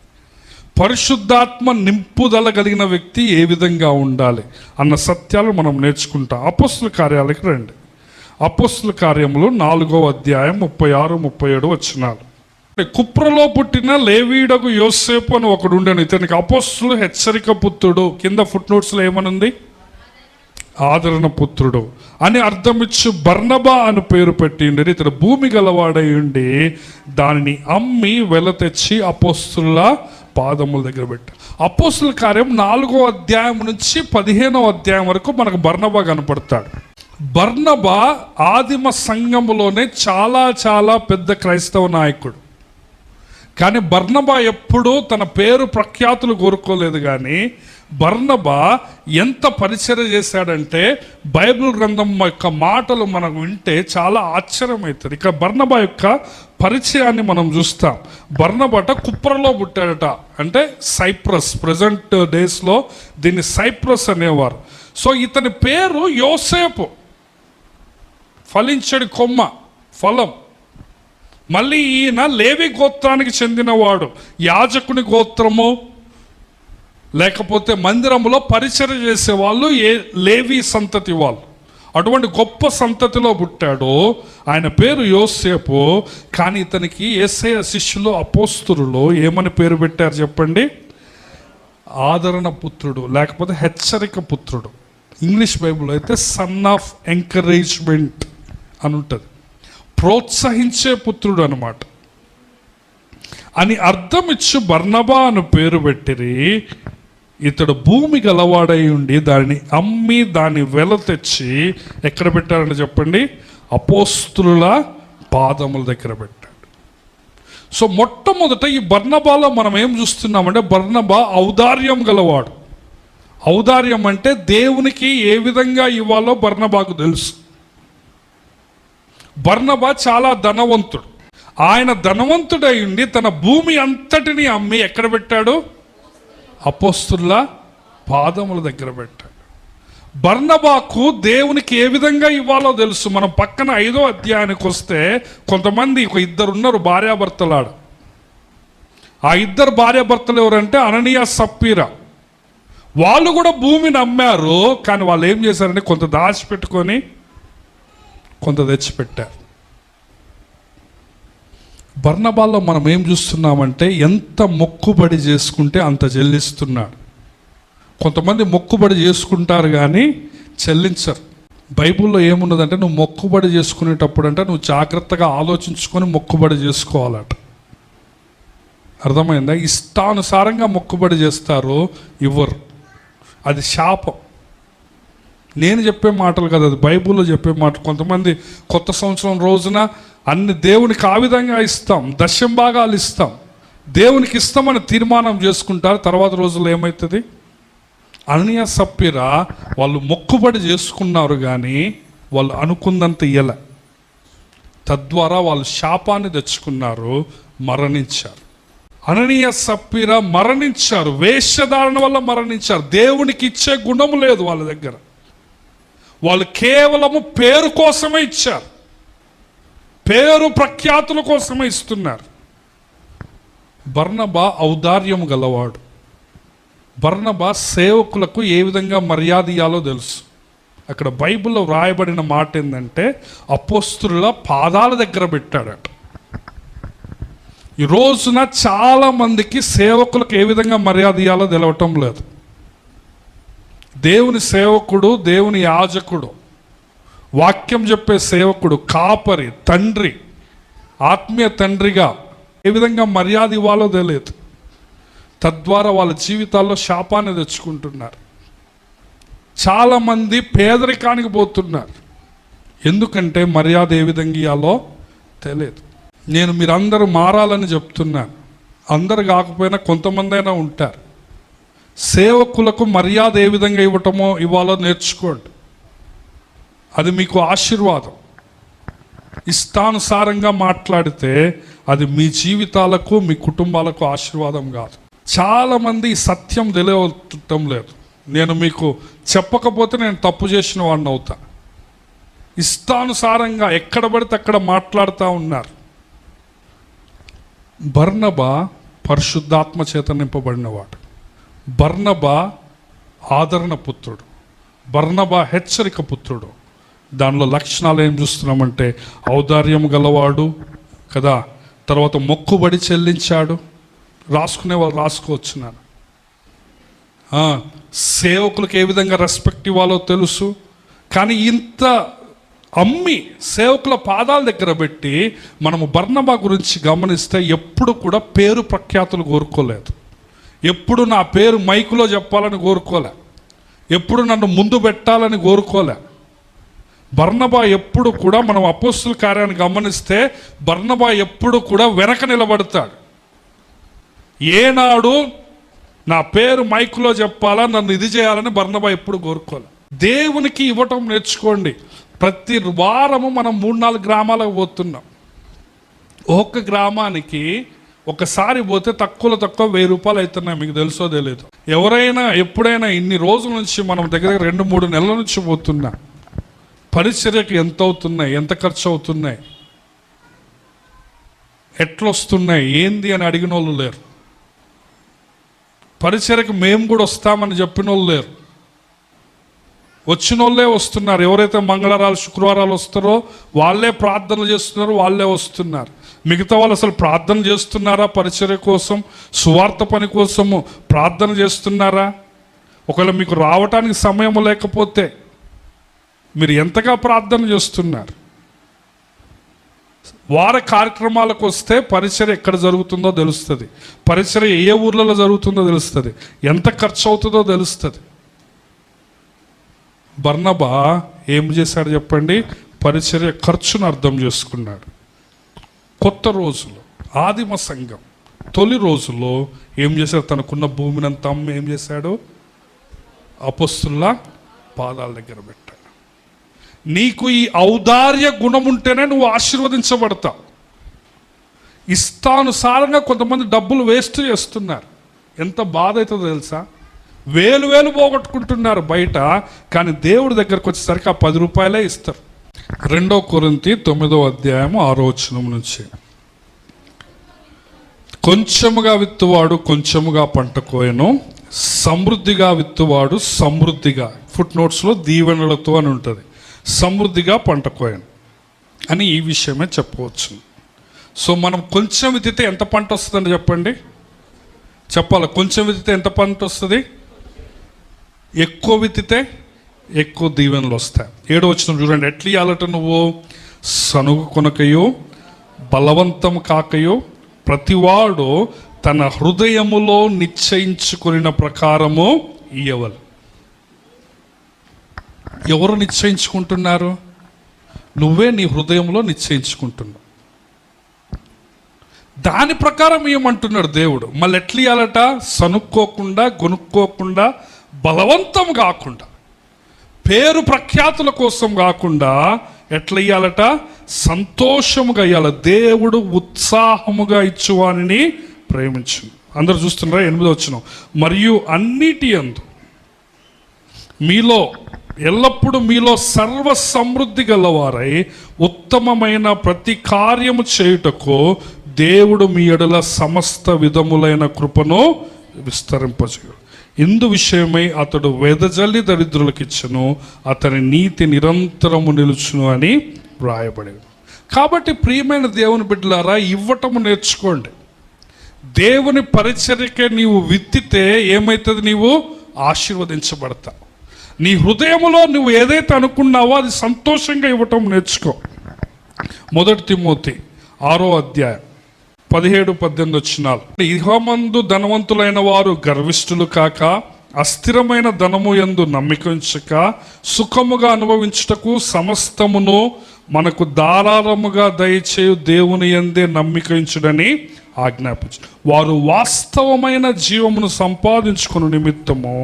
పరిశుద్ధాత్మ నింపుదల కలిగిన వ్యక్తి ఏ విధంగా ఉండాలి అన్న సత్యాలు మనం నేర్చుకుంటాం. అపోస్తుల కార్యాలకు రండి. అపోస్తుల కార్యములు 4వ అధ్యాయం 36-37 వచనాలు. కుప్రలో పుట్టిన లేవీయుడగు యోసేపు అని ఒకడు ఉండేను. ఇతనికి అపోస్తులు హెచ్చరిక పుత్రుడు, కింద ఫుట్ నోట్స్లో ఏమనుంది? ఆదరణ పుత్రుడు అని అర్థమిచ్చు బర్నబా అని పేరు పెట్టిండి. ఇతడు భూమి గలవాడై ఉండి దానిని అమ్మి వెల తెచ్చి అపోస్తుల పాదముల దగ్గర పెట్టారు. అపోస్తుల కార్యం 4వ అధ్యాయం నుంచి 15వ అధ్యాయం వరకు మనకు బర్నబా కనపడతాడు. బర్నబా ఆదిమ సంఘములోనే చాలా చాలా పెద్ద క్రైస్తవ నాయకుడు. కానీ బర్నబా ఎప్పుడూ తన పేరు ప్రఖ్యాతులు కోరుకోలేదు. కానీ బర్నబా ఎంత పరిచర్య చేశాడంటే బైబిల్ గ్రంథం యొక్క మాటలు మనం వింటే చాలా ఆశ్చర్యం అవుతుంది. ఇక బర్నబా యొక్క పరిచయాన్ని మనం చూస్తాం. బర్నబాట కుప్రలో పుట్టాడట, అంటే సైప్రస్, ప్రజెంట్ డేస్లో దీన్ని సైప్రస్ అనేవారు. సో ఇతని పేరు యోసేపు, ఫలించడి కొమ్మ, ఫలం. మళ్ళీ ఈయన లేవి గోత్రానికి చెందినవాడు. యాజకుని గోత్రము లేకపోతే మందిరంలో పరిచర్య చేసేవాళ్ళు లేవి సంతతి వాళ్ళు. అటువంటి గొప్ప సంతతిలో పుట్టాడు. ఆయన పేరు యోసేపు. కానీ ఇతనికి యేసయ్య శిష్యులు అపోస్తలులు ఏమని పేరు పెట్టారు చెప్పండి? ఆదరణ పుత్రుడు లేకపోతే హెచ్చరిక పుత్రుడు. ఇంగ్లీష్ బైబిల్లో అయితే సన్ ఆఫ్ ఎంకరేజ్మెంట్ అని ఉంటుంది. ప్రోత్సహించే పుత్రుడు అన్నమాట అని అర్థం ఇచ్చి బర్నబా అని పేరు పెట్టిరి. ఇతడు భూమి గలవాడై ఉండి దానిని అమ్మి దాన్ని వెల తెచ్చి ఎక్కడ పెట్టారంటే చెప్పండి? అపోస్తుల పాదముల దగ్గర పెట్టాడు. సో మొట్టమొదట ఈ బర్నబాలో మనం ఏం చూస్తున్నామంటే బర్నబా ఔదార్యం గలవాడు. ఔదార్యం అంటే దేవునికి ఏ విధంగా ఇవ్వాలో బర్నబాకు తెలుసు. బర్నబా చాలా ధనవంతుడు. ఆయన ధనవంతుడై ఉండి తన భూమి అంతటిని అమ్మి ఎక్కడ పెట్టాడు? అపోస్తుల పాదముల దగ్గర పెట్టాడు. బర్నబాకు దేవునికి ఏ విధంగా ఇవ్వాలో తెలుసు. మనం పక్కన 5వ అధ్యాయానికి వస్తే కొంతమంది ఇద్దరు ఉన్నారు భార్యాభర్తలాడ. ఆ ఇద్దరు భార్యాభర్తలు ఎవరంటే అననీయ సప్పీరా. వాళ్ళు కూడా భూమిని అమ్మారు. కానీ వాళ్ళు ఏం చేశారంటే కొంత దాచిపెట్టుకొని కొంత తెచ్చిపెట్టారు. బర్నబాలో మనం ఏం చూస్తున్నామంటే ఎంత మొక్కుబడి చేసుకుంటే అంత చెల్లిస్తున్నాడు. కొంతమంది మొక్కుబడి చేసుకుంటారు కానీ చెల్లించరు. బైబిల్లో ఏమున్నదంటే నువ్వు మొక్కుబడి చేసుకునేటప్పుడు అంటే నువ్వు జాగ్రత్తగా ఆలోచించుకొని మొక్కుబడి చేసుకోవాలట. అర్థమైందా? ఇష్టానుసారంగా మొక్కుబడి చేస్తారు, ఇవ్వరు. అది శాపం. నేను చెప్పే మాటలు కదా, అది బైబిల్లో చెప్పే మాట. కొంతమంది కొత్త సంవత్సరం రోజున అన్ని దేవునికి ఆ విధంగా ఇస్తాం, దశం భాగాలు ఇస్తాం, దేవునికి ఇస్తామని తీర్మానం చేసుకుంటారు. తర్వాత రోజుల్లో ఏమవుతుంది? అననీయ సప్పీరా వాళ్ళు మొక్కుబడి చేసుకున్నారు కానీ వాళ్ళు అనుకున్నంత ఇయ్యలే. తద్వారా వాళ్ళు శాపాన్ని తెచ్చుకున్నారు, మరణించారు. అననీయ సప్పీరా మరణించారు, వేషధారణ వల్ల మరణించారు. దేవునికి ఇచ్చే గుణము లేదు వాళ్ళ దగ్గర. వాళ్ళు కేవలము పేరు కోసమే ఇచ్చారు, పేరు ప్రఖ్యాతుల కోసమే ఇస్తున్నారు. బర్నబా ఔదార్యం గలవాడు. బర్నబా సేవకులకు ఏ విధంగా మర్యాద ఇయ్యాలో తెలుసు. అక్కడ బైబిల్లో వ్రాయబడిన మాట ఏంటంటే అపోస్తలుల పాదాల దగ్గర పెట్టాడట. ఈ రోజున చాలామందికి సేవకులకు ఏ విధంగా మర్యాద ఇయ్యాలో తెలవటం లేదు. దేవుని సేవకుడు, దేవుని యాజకుడు, వాక్యం చెప్పే సేవకుడు, కాపరి, తండ్రి, ఆత్మీయ తండ్రిగా ఏ విధంగా మర్యాద ఇవ్వాలో తెలియదు. తద్వారా వాళ్ళ జీవితాల్లో శాపాన్ని తెచ్చుకుంటున్నారు. చాలామంది పేదరికానికి పోతున్నారు. ఎందుకంటే మర్యాద ఏ విధంగా ఇవ్వాలో తెలియదు. నేను మీరందరూ మారాలని చెప్తున్నాను. అందరు కాకపోయినా కొంతమంది అయినా ఉంటారు. సేవకులకు మర్యాద ఏ విధంగా ఇవ్వాలో నేర్చుకోండి. అది మీకు ఆశీర్వాదం. ఇష్టానుసారంగా మాట్లాడితే అది మీ జీవితాలకు, మీ కుటుంబాలకు ఆశీర్వాదం కాదు. చాలామంది సత్యం తెలియటం లేదు. నేను మీకు చెప్పకపోతే నేను తప్పు చేసిన వాడిని అవుతా. ఇష్టానుసారంగా ఎక్కడ పడితే అక్కడ మాట్లాడుతూ ఉన్నారు. బర్నబా పరిశుద్ధాత్మ చేత నింపబడినవాడు. బర్నబా ఆదరణ పుత్రుడు. బర్నబా హెచ్చరిక పుత్రుడు. దానిలో లక్షణాలు ఏం చూస్తున్నామంటే ఔదార్యం గలవాడు కదా, తర్వాత మొక్కుబడి చెల్లించాడు. రాసుకునే వాళ్ళు రాసుకోవచ్చున్నాను. సేవకులకు ఏ విధంగా రెస్పెక్ట్ ఇవ్వాలో తెలుసు. కానీ ఇంత అమ్మి సేవకుల పాదాల దగ్గర పెట్టి మనము బర్నబా గురించి గమనిస్తే ఎప్పుడు కూడా పేరు ప్రఖ్యాతులు కోరుకోలేదు. ఎప్పుడు నా పేరు మైకులో చెప్పాలని కోరుకోలే. ఎప్పుడు నన్ను ముందు పెట్టాలని కోరుకోలే. బర్నబా ఎప్పుడు కూడా మనం అపోస్తుల కార్యాన్ని గమనిస్తే బర్నబా ఎప్పుడు కూడా వెనక నిలబడతాడు. ఏనాడు నా పేరు మైకులో చెప్పాలా, నన్ను ఇది చేయాలని బర్నబా ఎప్పుడు కోరుకోలే. దేవునికి ఇవ్వటం నేర్చుకోండి. ప్రతి వారము మనం 3-4 గ్రామాలకు పోతున్నాం. ఒక్క గ్రామానికి ఒకసారి పోతే తక్కువ 1000 రూపాయలు అవుతున్నాయి, మీకు తెలుసో తెలియదు. ఎవరైనా ఎప్పుడైనా ఇన్ని రోజుల నుంచి మనం దగ్గర 2-3 నెలల నుంచి పోతున్నా పరిచర్యకు ఎంత అవుతున్నాయి, ఎంత ఖర్చు అవుతున్నాయి, ఎట్లొస్తున్నాయి, ఏంది అని అడిగిన వాళ్ళు లేరు. పరిచర్యకు మేము కూడా వస్తామని చెప్పిన వాళ్ళు లేరు. వచ్చిన వాళ్ళే వస్తున్నారు. ఎవరైతే మంగళవారాలు శుక్రవారాలు వస్తారో వాళ్ళే ప్రార్థనలు చేస్తున్నారు, వాళ్ళే వస్తున్నారు. మిగతా వాళ్ళు అసలు ప్రార్థన చేస్తున్నారా? పరిచర్య కోసం, సువార్త పని కోసము ప్రార్థన చేస్తున్నారా? ఒకవేళ మీకు రావటానికి సమయం లేకపోతే మీరు ఎంతగా ప్రార్థన చేస్తున్నారు? వార కార్యక్రమాలకు వస్తే పరిచర్య ఎక్కడ జరుగుతుందో తెలుస్తుంది, పరిచర్య ఏ ఊర్లలో జరుగుతుందో తెలుస్తుంది, ఎంత ఖర్చు అవుతుందో తెలుస్తుంది. బర్నబా ఏం చేశాడు చెప్పండి? పరిచర్య ఖర్చును అర్థం చేసుకున్నాడు. కొత్త రోజులు, ఆదిమ సంఘం తొలి రోజుల్లో ఏం చేశాడు? తనకున్న భూమిని అంతా అమ్మి ఏం చేశాడు? అపొస్తలుల పాదాల దగ్గర పెట్టాడు. నీకు ఈ ఔదార్య గుణం ఉంటేనే నువ్వు ఆశీర్వదించబడతావు. ఇష్టానుసారంగా కొంతమంది డబ్బులు వేస్ట్ చేస్తున్నారు. ఎంత బాధ అవుతుందో తెలుసా? వేలు పోగొట్టుకుంటున్నారు బయట, కానీ దేవుడి దగ్గరకు వచ్చేసరికి ఆ 10 రూపాయలే ఇస్తారు. 2 కొరింథీ 9వ అధ్యాయం 6వ వచనం నుంచి, కొంచెముగా విత్తువాడు కొంచెముగా పంట కోయను, సమృద్ధిగా విత్తువాడు సమృద్ధిగా, ఫుట్ నోట్స్లో దీవెనలతో అని ఉంటుంది, సమృద్ధిగా పంట కోయను అని ఈ విషయమే చెప్పవచ్చు. సో మనం కొంచెం విత్తితే ఎంత పంట వస్తుందని చెప్పండి, చెప్పాలి. కొంచెం విత్తితే ఎంత పంట వస్తుంది? ఎక్కువ విత్తితే ఎక్కువ దీవెనలు వస్తాయి. 7వ వచనం చూడండి. ఎట్లా ఇవ్వాలట? నువ్వు సనుగు కొనకయో బలవంతం కాకయో ప్రతివాడు తన హృదయములో నిశ్చయించుకున్న ప్రకారము ఇయ్యవలు. ఎవరు నిశ్చయించుకుంటున్నారు? నువ్వే నీ హృదయంలో నిశ్చయించుకుంటున్నావు. దాని ప్రకారం ఏమంటున్నాడు దేవుడు. మళ్ళీ ఎట్లా ఇవ్వాలట? సనుక్కోకుండా, గొనుక్కోకుండా, బలవంతం కాకుండా, పేరు ప్రఖ్యాతుల కోసం కాకుండా ఎట్లా ఇయ్యాలట? సంతోషముగా ఇయ్యాల. దేవుడు ఉత్సాహముగా ఇచ్చువానిని ప్రేమించు. అందరు చూస్తున్నారా? 8వ వచనం, మరియు అన్నిటి యందు మీలో ఎల్లప్పుడూ మీలో సర్వ సమృద్ధి గలవారై ఉత్తమమైన ప్రతి కార్యము చేయుటకు దేవుడు మీ ఎడల సమస్త విధములైన కృపను విస్తరింపజేయు. ఇందు విషయమై అతడు వెదజల్లి దరిద్రులకు ఇచ్చును, అతని నీతి నిరంతరము నిలుచును అని వ్రాయబడింది. కాబట్టి ప్రియమైన దేవుని బిడ్డలారా, ఇవ్వటము నేర్చుకోండి. దేవుని పరిచర్యకే నీవు విత్తితే ఏమవుతుంది? నీవు ఆశీర్వదించబడతావు. నీ హృదయములో నువ్వు ఏదైతే అనుకున్నావో అది సంతోషంగా ఇవ్వటం నేర్చుకో. 1 తిమోతి 6వ అధ్యాయం 17-18 వచనాలు. ఇహమందు ధనవంతులైన వారు గర్విష్ఠులు కాక, అస్థిరమైన ధనము యందు నమ్మిక ఉంచక, సుఖముగా అనుభవించుటకు సమస్తమును మనకు ధారాళముగా దయచేయు దేవుని యందే నమ్మిక ఉంచుడని ఆజ్ఞాపించు. వారు వాస్తవమైన జీవమును సంపాదించుకుని నిమిత్తము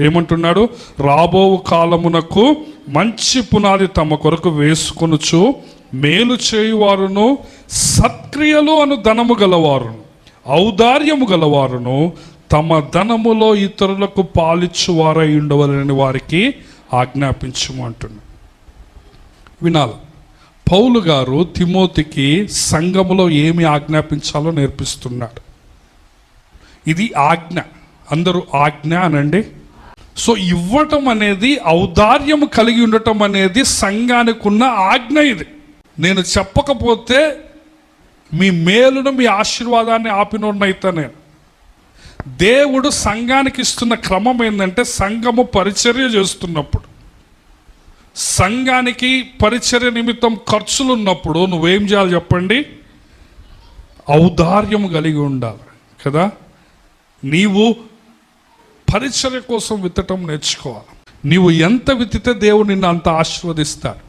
ఏమంటున్నాడు? రాబో కాలమునకు మంచి పునాది తమ కొరకు వేసుకొనుచు, మేలు చేయువారును, సత్క్రియలు అను ధనము గలవారును, ఔదార్యము గలవారును, తమ ధనములో ఇతరులకు పాలిచ్చువారై ఉండవలని వారికి ఆజ్ఞాపించుము అంటున్నాడు. వినాలి. పౌలు గారు తిమోతికి సంఘములో ఏమి ఆజ్ఞాపించాలో నేర్పిస్తున్నాడు. ఇది ఆజ్ఞ. అందరూ ఆజ్ఞ అనండి. సో ఇవ్వటం అనేది, ఔదార్యము కలిగి ఉండటం అనేది సంఘానికి ఉన్న ఆజ్ఞ. ఇది నేను చెప్పకపోతే మీ మేలును, మీ ఆశీర్వాదాన్ని ఆపినోడినైతే నేను. దేవుడు సంఘానికి ఇస్తున్న క్రమం ఏంటంటే, సంఘము పరిచర్య చేస్తున్నప్పుడు, సంఘానికి పరిచర్య నిమిత్తం ఖర్చులు ఉన్నప్పుడు నువ్వేం చేయాలి చెప్పండి? ఔదార్యం కలిగి ఉండాలి కదా. నీవు పరిచర్య కోసం విత్తటం నేర్చుకోవాలి. నీవు ఎంత విత్తితే దేవుడు నిన్ను అంత ఆశీర్వదిస్తాడు.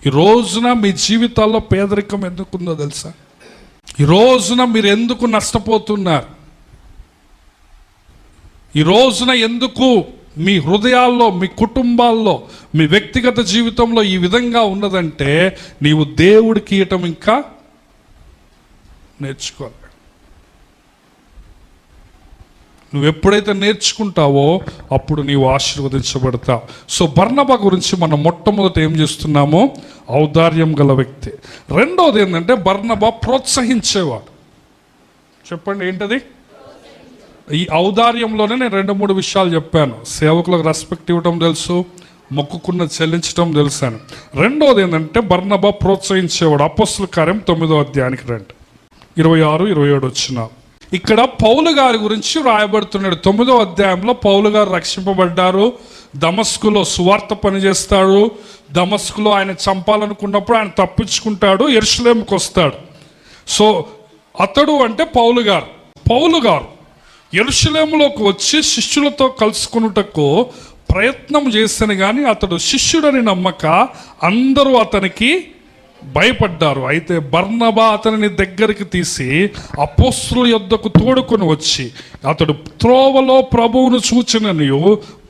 ఈ రోజున మీ జీవితాల్లో పేదరికం ఎందుకుందో తెలుసా? ఈ రోజున మీరు ఎందుకు నష్టపోతున్నారు? ఈ రోజున ఎందుకు మీ హృదయాల్లో, మీ కుటుంబాల్లో, మీ వ్యక్తిగత జీవితంలో ఈ విధంగా ఉన్నదంటే, నీవు దేవుడికి ఇవ్వటం ఇంకా నేర్చుకోవాలి. నువ్వు ఎప్పుడైతే నేర్చుకుంటావో అప్పుడు నీవు ఆశీర్వదించబడతావు. సో బర్నబా గురించి మనం మొట్టమొదట ఏం చేస్తున్నామో, ఔదార్యం గల వ్యక్తి. రెండవది ఏంటంటే బర్నబా ప్రోత్సహించేవాడు. చెప్పండి ఏంటది? ఈ ఔదార్యంలోనే నేను 2-3 విషయాలు చెప్పాను. సేవకులకు రెస్పెక్ట్ ఇవ్వడం తెలుసు, మొక్కుకున్న చెల్లించడం తెలుసాను. రెండవది ఏంటంటే బర్నబా ప్రోత్సహించేవాడు. అపోస్తలుల కార్యం 9వ అధ్యాయానికి రండి, 26-27 వచ్చిన. ఇక్కడ పౌలు గారి గురించి రాయబడుతున్నాడు. 9వ అధ్యాయంలో పౌలు గారు రక్షింపబడ్డారు, దమస్కులో సువార్త పనిచేస్తాడు. దమస్కులో ఆయన చంపాలనుకున్నప్పుడు ఆయన తప్పించుకుంటాడు, యెరూషలేముకు వస్తాడు. సో అతడు అంటే పౌలు గారు యెరూషలేములోకి వచ్చి శిష్యులతో కలుసుకున్నటకు ప్రయత్నం చేశాను, కానీ అతడు శిష్యుడని నమ్మక అందరూ అతనికి భయపడ్డారు. అయితే బర్నబా అతనిని దగ్గరికి తీసి అపోస్తలుల యొద్దకు తోడుకొని వచ్చి, అతడు త్రోవలో ప్రభువును చూచిననియు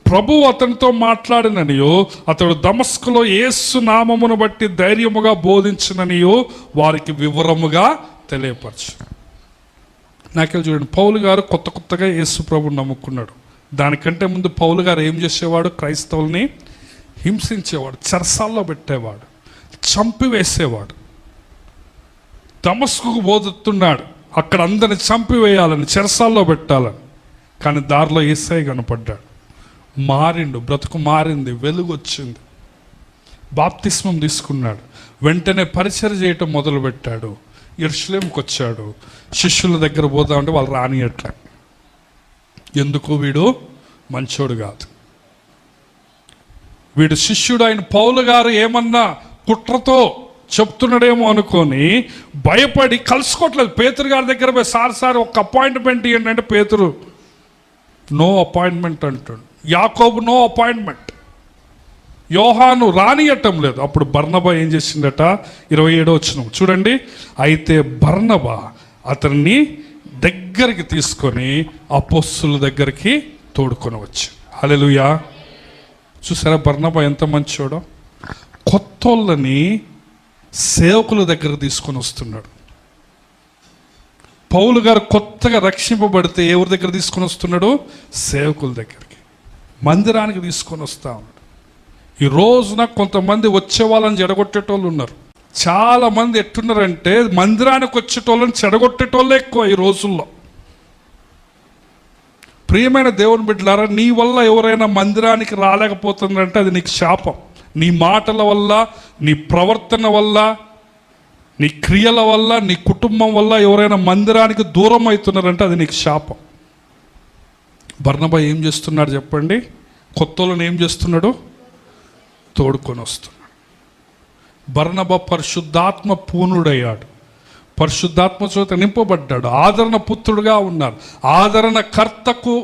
ప్రభువు అతనితో మాట్లాడిననియో, అతడు దమస్కులో యేసు నామమును బట్టి ధైర్యముగా బోధించిననియో వారికి వివరముగా తెలియపరచు. నాకే చూడండి, పౌలు గారు కొత్తగా యేసు ప్రభువుని నమ్ముకున్నాడు. దానికంటే ముందు పౌలు గారు ఏం చేసేవాడు? క్రైస్తవుల్ని హింసించేవాడు, చెరసాల్లో పెట్టేవాడు, చంపివేసేవాడు. దమస్కుకు బోధుతున్నాడు, అక్కడ అందరిని చంపివేయాలని, చెరసాల్లో పెట్టాలని. కానీ దారిలో యేసయ్య కనపడ్డాడు, మారిండు, బ్రతుకు మారింది, వెలుగు వచ్చింది. బాప్తిస్మం తీసుకున్నాడు, వెంటనే పరిచయం చేయటం మొదలుపెట్టాడు. యెరూషలేముకు వచ్చాడు. శిష్యుల దగ్గర పోదామంటే వాళ్ళు రానియట్లే. ఎందుకు? వీడు మంచోడు కాదు, వీడు శిష్యుడు. ఆయన పౌలు గారు ఏమన్నా కుట్రతో చెప్తున్నాడేమో అనుకొని భయపడి కలుసుకోవట్లేదు. పేతురు గారి దగ్గర పోయి సార్ ఒక అపాయింట్మెంట్ ఇవ్వండి అంటే పేతురు నో అపాయింట్మెంట్ అంటాడు. యాకోబు నో అపాయింట్మెంట్. యోహాను రానియటం లేదు. అప్పుడు బర్నబా ఏం చేసిందట? 27 వచ్చిన చూడండి. అయితే బర్నబా అతన్ని దగ్గరికి తీసుకొని అపోస్తలుల దగ్గరికి తోడుకొని వచ్చి. హల్లెలూయా. చూసారా బర్నబా ఎంత మంచోడో? కొత్తోళ్ళని సేవకుల దగ్గర తీసుకొని వస్తున్నాడు. పౌలు గారు కొత్తగా రక్షింపబడితే ఎవరి దగ్గర తీసుకొని వస్తున్నాడు? సేవకుల దగ్గరికి, మందిరానికి తీసుకొని వస్తా ఉన్నాడు. ఈ రోజున కొంతమంది వచ్చే వాళ్ళని చెడగొట్టేటోళ్ళు ఉన్నారు. చాలా మంది ఎట్టున్నారంటే మందిరానికి వచ్చేటోళ్ళని చెడగొట్టేటోళ్ళే ఎక్కువ ఈ రోజుల్లో. ప్రియమైన దేవుని బిడ్డలారా, నీ వల్ల ఎవరైనా మందిరానికి రాలేకపోతుందంటే అది నీకు శాపం. నీ మాటల వల్ల, నీ ప్రవర్తన వల్ల, నీ క్రియల వల్ల, నీ కుటుంబం వల్ల ఎవరైనా మందిరానికి దూరం అవుతున్నారంటే అది నీకు శాపం. బర్నబా ఏం చేస్తున్నాడు చెప్పండి? కొత్తోళ్ళని ఏం చేస్తున్నాడు? తోడుకొని వస్తున్నాడు. బర్నబా పరిశుద్ధాత్మ పూర్ణుడయ్యాడు, పరిశుద్ధాత్మ చేత నింపబడ్డాడు, ఆదరణ పుత్రుడుగా ఉన్నాడు. ఆదరణ కర్తకు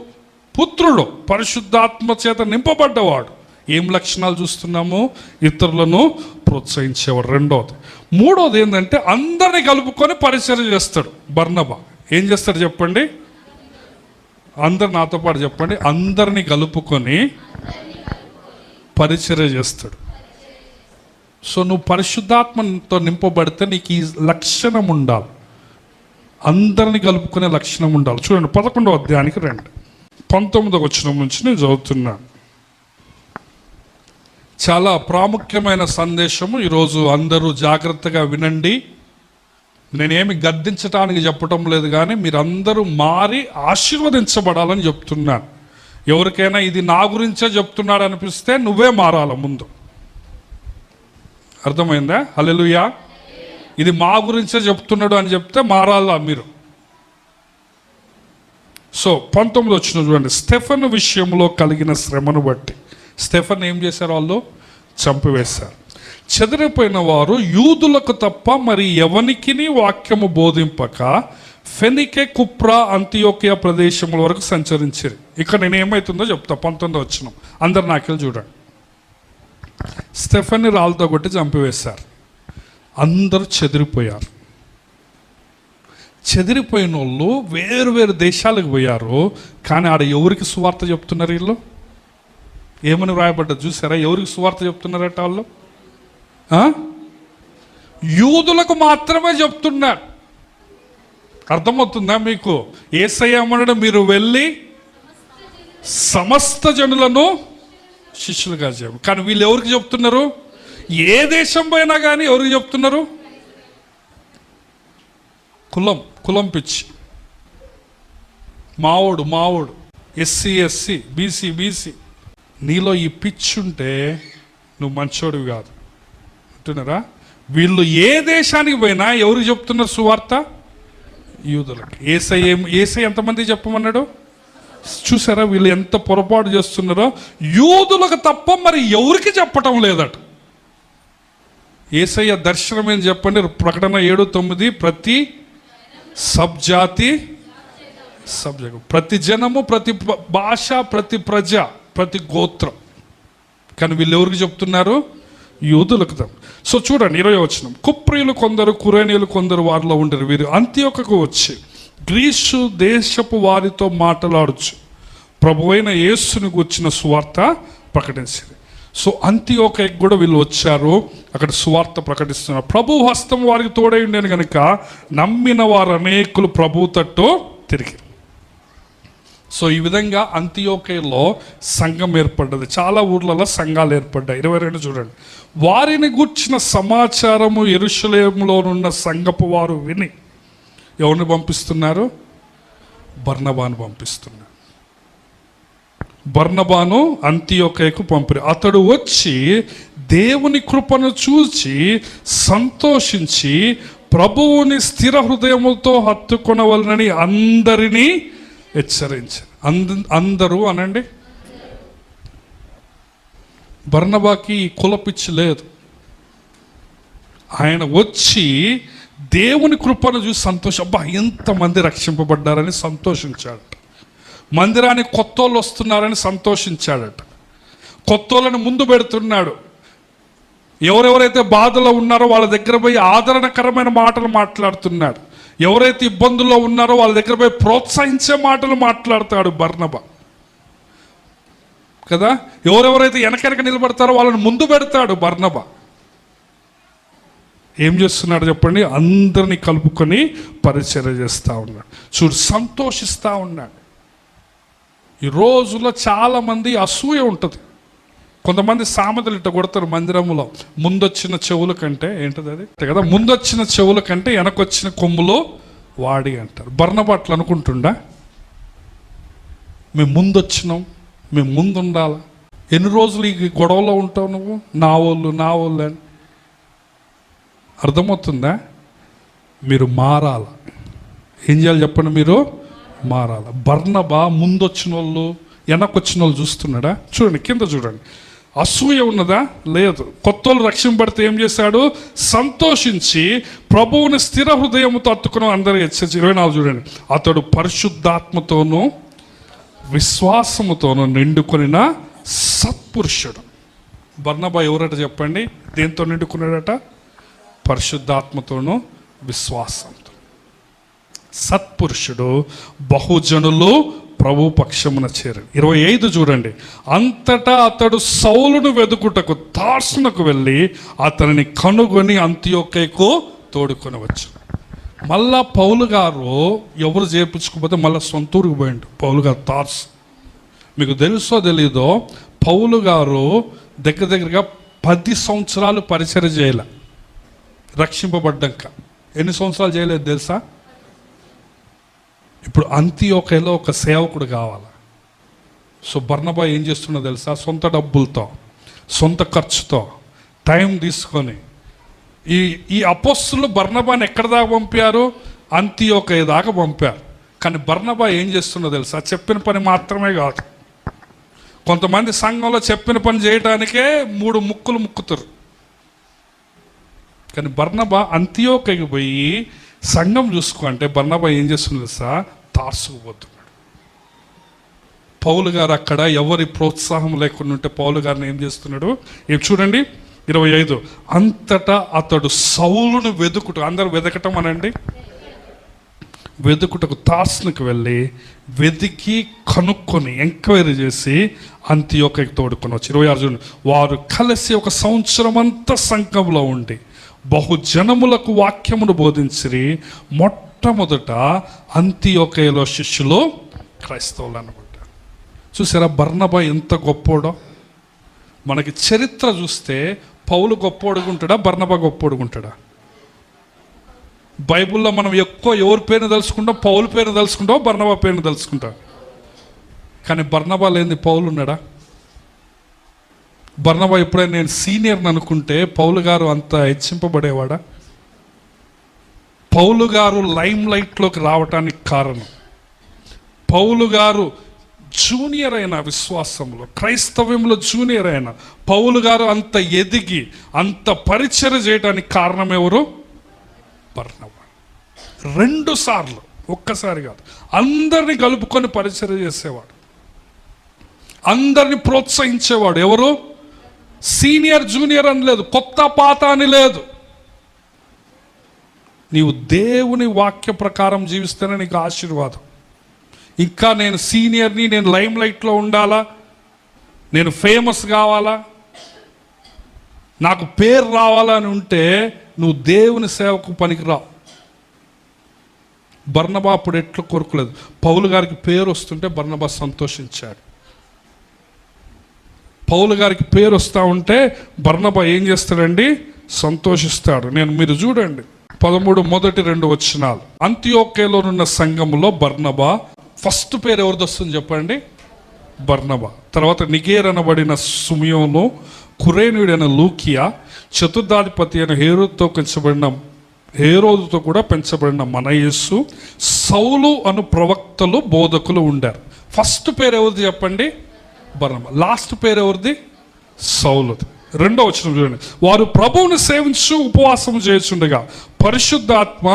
పుత్రుడు, పరిశుద్ధాత్మ చేత నింపబడ్డవాడు. ఏం లక్షణాలు చూస్తున్నాము? ఇతరులను ప్రోత్సహించేవాడు. రెండవది. మూడవది ఏంటంటే అందరిని కలుపుకొని పరిచర్య చేస్తాడు. బర్నబా ఏం చేస్తాడు చెప్పండి? అందరు నాతో పాటు చెప్పండి. అందరిని కలుపుకొని పరిచర్య చేస్తాడు. సో నువ్వు పరిశుద్ధాత్మతో నింపబడితే నీకు ఈ లక్షణం ఉండాలి, అందరిని కలుపుకునే లక్షణం ఉండాలి. చూడండి 11వ అధ్యాయానికి రండి, 19వ వచనం నుంచి నేను చదువుతున్నాను. చాలా ప్రాముఖ్యమైన సందేశము. ఈరోజు అందరూ జాగ్రత్తగా వినండి. నేనేమి గద్దించడానికి చెప్పటం లేదు, కానీ మీరందరూ మారి ఆశీర్వదించబడాలని చెప్తున్నాను. ఎవరికైనా ఇది నా గురించే చెప్తున్నాడు అనిపిస్తే నువ్వే మారాల ముందు. అర్థమైందా? హల్లెలూయా. ఇది మా గురించే చెప్తున్నాడు అని చెప్తే మారాలా మీరు. సో 19 వచ్చిన చూడండి. స్టెఫెను విషయంలో కలిగిన శ్రమను బట్టి, స్టెఫెన్ ఏం చేశారు? వాళ్ళు చంపివేశారు. చెదిరిపోయిన వారు యూదులకు తప్ప మరి ఎవనికిని వాక్యము బోధింపక ఫెనికే, కుప్రా, అంతియోకియా ప్రదేశముల వరకు సంచరించారు. ఇక్కడ నేను ఏమవుతుందో చెప్తా. 19 వచ్చిన అందరు నాకెళ్ళి చూడండి. స్టెఫెన్ని రాళ్ళతో కొట్టి చంపివేశారు. అందరూ చెదిరిపోయారు. చెదిరిపోయిన వాళ్ళు వేరు దేశాలకు పోయారు. కానీ ఆడ ఎవరికి సువార్త చెప్తున్నారు? వీళ్ళు ఏమని వ్రాయబడ్డది చూసారా? ఎవరికి సువార్త చెప్తున్నారట వాళ్ళు? యూదులకు మాత్రమే చెప్తున్నారు. అర్థమవుతుందా మీకు? యేసయ్య ఏమన్నాడు? మీరు వెళ్ళి సమస్త జనులను శిష్యులుగా చేయము. కానీ వీళ్ళు ఎవరికి చెప్తున్నారు? ఏ దేశం పోయినా కానీ ఎవరికి చెప్తున్నారు? కులం పిచ్చి, మావోడు, ఎస్సీ, బీసీ. నీలో ఈ పిచ్చి ఉంటే నువ్వు మంచోడివి కాదు అంటున్నారా? వీళ్ళు ఏ దేశానికి పోయినా ఎవరికి చెప్తున్నారు సువార్త? యూదులకి. ఏసై ఎంతమంది చెప్పమన్నాడు? చూసారా వీళ్ళు ఎంత పొరపాటు చేస్తున్నారో? యూదులకు తప్ప మరి ఎవరికి చెప్పటం లేదట. యేసయ్య దర్శనం ఏం చెప్పండి, ప్రకటన 7:9. ప్రతి సబ్జాతి, ప్రతి జనము, ప్రతి భాష, ప్రతి ప్రజ, ప్రతి గోత్రం. కానీ వీళ్ళు ఎవరికి చెప్తున్నారు? యూదులకు తప్ప. సో చూడండి 20వ వచనం. కుప్రీయులు కొందరు, కురేనీయులు కొందరు వారిలో ఉండరు. వీరు అంతియోకకు వచ్చి గ్రీసు దేశపు వారితో మాట్లాడుచు ప్రభువైన యేసుని గూర్చిన సువార్త ప్రకటించారు. సో అంతియోకకు కూడా వీళ్ళు వచ్చారు, అక్కడ సువార్త ప్రకటిస్తున్నారు. ప్రభు హస్తం వారికి తోడై ఉండేది కనుక నమ్మిన వారు అనేకులు ప్రభు తట్టు తిరిగి. సో ఈ విధంగా అంతియోకలో సంఘం ఏర్పడ్డది. చాలా ఊర్లలో సంఘాలు ఏర్పడ్డాయి. 22 చూడండి. వారిని గూర్చిన సమాచారము యెరూషలేములోనున్న సంఘపు వారు విని ఎవరిని పంపిస్తున్నారు? బర్నబాను పంపిస్తున్నారు. బర్నబాను అంతియోకకు పంపిరు. అతడు వచ్చి దేవుని కృపను చూచి సంతోషించి ప్రభువుని స్థిర హృదయముతో హత్తుకొనవలనని అందరినీ హెచ్చరించారు. అందరూ అనండి. బర్నబాకి కులపిచ్చి లేదు. ఆయన వచ్చి దేవుని కృపను చూసి అబ్బా ఎంతమంది రక్షింపబడ్డారని సంతోషించాడట. మందిరానికి కొత్తోళ్ళు వస్తున్నారని సంతోషించాడట. కొత్తోళ్ళని ముందు పెడుతున్నాడు. ఎవరెవరైతే బాధలో ఉన్నారో వాళ్ళ దగ్గర పోయి ఆదరణకరమైన మాటలు మాట్లాడుతున్నాడు. ఎవరైతే ఇబ్బందుల్లో ఉన్నారో వాళ్ళ దగ్గర పోయి ప్రోత్సహించే మాటలు మాట్లాడతాడు బర్నబా కదా. ఎవరెవరైతే వెనక నిలబడతారో వాళ్ళని ముందు పెడతాడు బర్నబా. ఏం చేస్తున్నాడు చెప్పండి? అందరినీ కలుపుకొని పరిచర్య చేస్తూ ఉన్నాడు. చూడు, సంతోషిస్తూ ఉన్నాడు. ఈ రోజుల్లో చాలామంది అసూయ ఉంటుంది. కొంతమంది సామెతలు ఇట్ట కొడతారు మందిరంలో, ముందొచ్చిన చెవుల కంటే ఏంటది అది కదా, ముందొచ్చిన చెవుల కంటే వెనకొచ్చిన కొమ్ములు వాడి అంటారు. బర్నబా అట్లా అనుకుంటుండా? మేము ముందొచ్చినాం, మేము ముందు ఉండాలా? ఎన్ని రోజులు ఈ గొడవలో ఉంటావు నువ్వు? నా వాళ్ళు అని. అర్థమవుతుందా? మీరు మారాల. ఏం చేయాలి చెప్పండి? మీరు మారాల. బర్నబా ముందొచ్చిన వాళ్ళు వెనకొచ్చిన వాళ్ళు చూస్తున్నాడా? చూడండి కింద చూడండి. అసూయ ఉన్నదా? లేదు. కొత్తోళ్ళు రక్షింపబడితే ఏం చేశాడు? సంతోషించి ప్రభువుని స్థిర హృదయముతో హత్తుకుని అందరూ హెచ్చరించి. 24 చూడండి. అతడు పరిశుద్ధాత్మతోనూ విశ్వాసముతోనూ నిండుకొనిన సత్పురుషుడు. బర్నబా ఎవరట చెప్పండి? దేంతో నిండుకున్నాడట? పరిశుద్ధాత్మతోనూ విశ్వాసంతో. సత్పురుషుడు. బహుజనులు ప్రభు పక్షమున చేరారు. 25 చూడండి. అంతటా అతడు సౌలును వెదుకుటకు తార్సునకు వెళ్ళి అతనిని కనుగొని అంతియోకకు తోడుకొని వచ్చు. మళ్ళా పౌలు గారు ఎవరు చేయించుకోకపోతే మళ్ళీ సొంతూరుకు పోయిండు పౌలు గారు తార్సు. మీకు తెలుసో తెలీదో, పౌలు గారు దగ్గరగా 10 సంవత్సరాలు పరిచర్య చేయలే. రక్షింపబడ్డాక ఎన్ని సంవత్సరాలు చేయలేదు తెలుసా? ఇప్పుడు అంతియోకలో ఒక సేవకుడు కావాలి. సో బర్నబా ఏం చేస్తున్నా తెలుసా? సొంత డబ్బులతో, సొంత ఖర్చుతో, టైం తీసుకొని ఈ అపోస్తులు బర్నబాని ఎక్కడ దాకా పంపారు? అంతియోక దాకా పంపారు. కానీ బర్నబా ఏం చేస్తున్నా తెలుసా? చెప్పిన పని మాత్రమే కాదు. కొంతమంది సంఘంలో చెప్పిన పని చేయడానికే 3 ముక్కులు ముక్కుతారు. కానీ బర్నబా అంతియోకకి పోయి సంఘం చూసుకుంటే బర్నబా ఏం చేస్తున్నాడు తెలుసా? తార్సుకు పోతున్నాడు. పౌలు గారు అక్కడ ఎవరి ప్రోత్సాహం లేకుండా ఉంటే పౌలు గారిని ఏం చేస్తున్నాడు? ఏం చూడండి 25. అంతటా అతడు సౌలును అందరూ వెదకటం అనండి. వెదుకుటకు తార్సునికి వెళ్ళి వెతికి కనుక్కొని ఎంక్వైరీ చేసి అంతియోకకి తోడుకొని వచ్చి 26. వారు కలిసి 1 సంవత్సరం అంతా సంఘంలో ఉండి బహుజనములకు వాక్యమును బోధించిరి. మొట్టమొదట అంతియోకయలో శిష్యులు క్రైస్తవులు అనమాట. చూసారా బర్నబా ఎంత గొప్పోడో. మనకి చరిత్ర చూస్తే పౌలు గొప్పోడుగుంటాడా, బర్నబా గొప్పోడుగుంటాడా? బైబిల్లో మనం ఎక్కువ ఎవరి పేరుని తలుచుకుంటాం? పౌలు పేరుని తలుచుకుంటాం, బర్నబా పేరుని తలుచుకుంటాం. కానీ బర్నబా లేని పౌలు ఉన్నాడా? బర్నబా ఎప్పుడైనా నేను సీనియర్ని అనుకుంటే పౌలు గారు అంత హెచ్చింపబడేవాడా? పౌలు గారు లైమ్ లైట్లోకి రావటానికి కారణం, పౌలు గారు జూనియర్ అయిన విశ్వాసంలో, క్రైస్తవ్యంలో జూనియర్ అయిన పౌలు గారు అంత ఎదిగి అంత పరిచయం చేయడానికి కారణం ఎవరు? బర్నబా. 2 సార్లు, ఒక్కసారి కాదు, అందరినీ కలుపుకొని పరిచయం చేసేవాడు, అందరిని ప్రోత్సహించేవాడు. ఎవరు? సీనియర్ జూనియర్ అని లేదు, కొత్త పాత అని లేదు. నీవు దేవుని వాక్య ప్రకారం జీవిస్తేనే నీకు ఆశీర్వాదం. ఇంకా నేను సీనియర్ని, నేను లైమ్ లైట్లో ఉండాలా, నేను ఫేమస్ కావాలా, నాకు పేరు రావాలా అని ఉంటే నువ్వు దేవుని సేవకు పనికిరావు. బర్నబా అప్పుడు ఎట్లు కొరకలేదు. పౌలు గారికి పేరు వస్తుంటే బర్నబా సంతోషించాడు. పౌలు గారికి పేరు వస్తూ ఉంటే బర్నబా ఏం చేస్తాడండి? సంతోషిస్తాడు. మీరు చూడండి 13 మొదటి 2 వచనాలు. అంతియోక్యలోనున్న సంఘములో బర్నబా, ఫస్ట్ పేరు ఎవరిది వస్తుంది చెప్పండి? బర్నబా. తర్వాత నిగేర్ అనబడిన సుమియోను, కురేనుడైన లూకియా, చతుర్థాధిపతి అయిన హేరోదుతో కూడా పెంచబడిన మనయేసు, సౌలు అను ప్రవక్తలు బోధకులు ఉండారు. ఫస్ట్ పేరు ఎవరిది చెప్పండి? బర్నబా. లాస్ట్ పేరు ఎవరిది? సౌలుది. 2వ వచనం చూడండి. వారు ప్రభువుని సేవించు ఉపవాసం చేయుచుండగా పరిశుద్ధాత్మ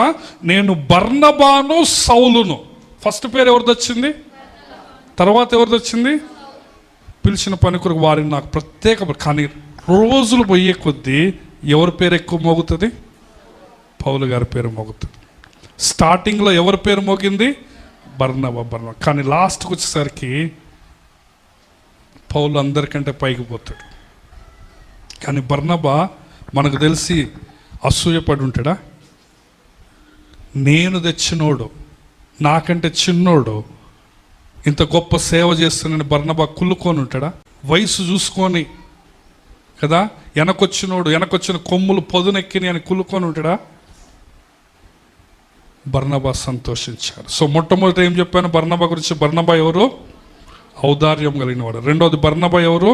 నేను బర్నబాను సౌలును. ఫస్ట్ పేరు ఎవరిది వచ్చింది? తర్వాత ఎవరిది వచ్చింది? పిలిచిన పని కొరకు వారిని నాకు ప్రత్యేక. కానీ రోజులు పోయే కొద్దీ ఎవరి పేరు ఎక్కువ మోగుతుంది? పౌలు గారి పేరు మోగుతుంది. స్టార్టింగ్లో ఎవరి పేరు మోగింది? బర్నబా. కానీ లాస్ట్కి వచ్చేసరికి పౌలు అందరికంటే పైకి పోతాడు. కానీ బర్నబా మనకు తెలిసి అసూయపడి ఉంటాడా? నేను తెచ్చినోడు, నాకంటే చిన్నోడు ఇంత గొప్ప సేవ చేస్తున్నాను బర్నబా కుళ్ళుకొని ఉంటాడా? వయసు చూసుకొని కదా, వెనకొచ్చిన కొమ్ములు పొదునెక్కిని అని కుళ్ళుకొని ఉంటాడా? బర్నబా సంతోషించాడు. సో మొట్టమొదటి ఏం చెప్పాను బర్నబా గురించి? బర్నబా ఎవరు? ఔదార్యం కలిగినవాడు. 2వది బర్నబా ఎవరు?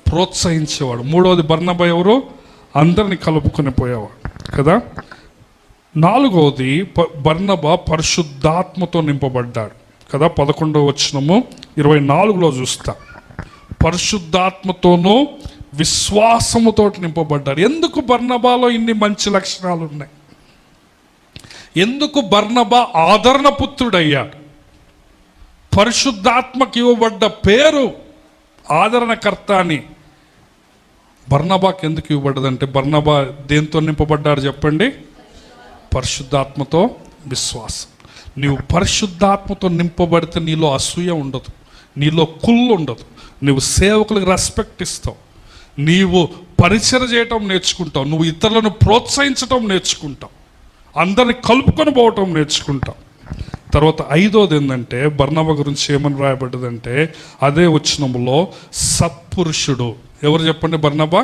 ప్రోత్సహించేవాడు. 3వది బర్నబా ఎవరు? అందరిని కలుపుకొని పోయేవాడు కదా. 4వది బర్నబా పరిశుద్ధాత్మతో నింపబడ్డాడు కదా. 11వ వచనము 24లో చూస్తా. పరిశుద్ధాత్మతోనూ విశ్వాసముతో నింపబడ్డాడు. ఎందుకు బర్నబాలో ఇన్ని మంచి లక్షణాలు ఉన్నాయి? ఎందుకు బర్నబా ఆదరణ పుత్రుడయ్యాడు? పరిశుద్ధాత్మకి ఇవ్వబడ్డ పేరు ఆదరణకర్త అని బర్నబాకి ఎందుకు ఇవ్వబడ్డదంటే, బర్నబా దేంతో నింపబడ్డాడు చెప్పండి? పరిశుద్ధాత్మతో విశ్వాసం. నీవు పరిశుద్ధాత్మతో నింపబడితే నీలో అసూయ ఉండదు, నీలో కుళ్ళు ఉండదు, నువ్వు సేవకులకు రెస్పెక్ట్ ఇస్తావు, నీవు పరిచయం చేయటం నేర్చుకుంటావు, నువ్వు ఇతరులను ప్రోత్సహించటం నేర్చుకుంటావు, అందరిని కలుపుకొని పోవటం నేర్చుకుంటావు. తర్వాత 5వది ఏంటంటే బర్నబా గురించి ఏమని రాయబడ్డదంటే అదే వచనములో సత్పురుషుడు. ఎవరు చెప్పండి? బర్నబా.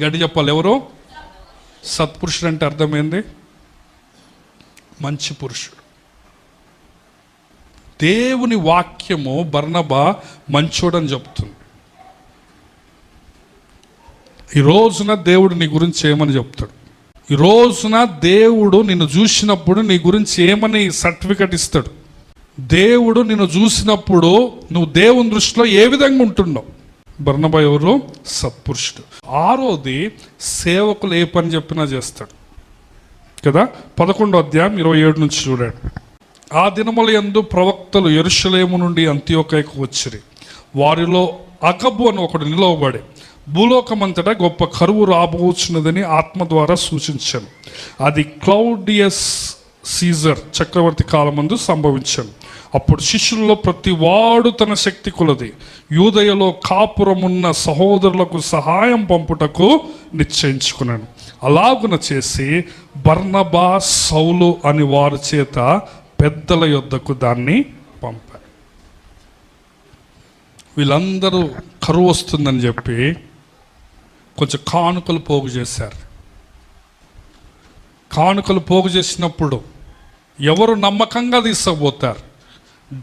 గడి చెప్పాలి. ఎవరు? సత్పురుషుడు అంటే అర్థమైంది? మంచి పురుషుడు. దేవుని వాక్యము బర్నబా మంచోడని చెప్తుంది. ఈ రోజున దేవుడు నీ గురించి ఏమని చెప్తాడు? ఈ రోజున దేవుడు నిన్ను చూసినప్పుడు నీ గురించి ఏమని సర్టిఫికెట్ ఇస్తాడు? దేవుడు నిన్ను చూసినప్పుడు నువ్వు దేవుని దృష్టిలో ఏ విధంగా ఉంటున్నావు? బర్నబా ఎవరు? సత్పురుషుడు. 6వది సేవకులు ఏ పని చెప్పినా చేస్తాడు కదా. 11వ అధ్యాయం 27 నుంచి చూడండి. ఆ దినముల యందు ప్రవక్తలు యెరూషలేము నుండి అంతియోకయకు వచ్చిరి. వారిలో అగబు అని ఒకడు నిలవబడి భూలోకమంతటా గొప్ప కరువు రాబోచున్నదని ఆత్మ ద్వారా సూచించాను. అది క్లౌడియస్ సీజర్ చక్రవర్తి కాలమందు సంభవించాను. అప్పుడు శిష్యుల్లో ప్రతి వాడు తన శక్తి కొలది యూదయలో కాపురమున్న సహోదరులకు సహాయం పంపుటకు నిశ్చయించుకున్నాను. అలాగున చేసి బర్నబా, సౌలు అని వారి చేత పెద్దల యొద్దకు దాన్ని పంపారు. వీళ్ళందరూ కరువు వస్తుందని చెప్పి కొంచెం కానుకలు పోగు చేశారు. కానుకలు పోగు చేసినప్పుడు ఎవరు నమ్మకంగా తీసుకుపోతారు?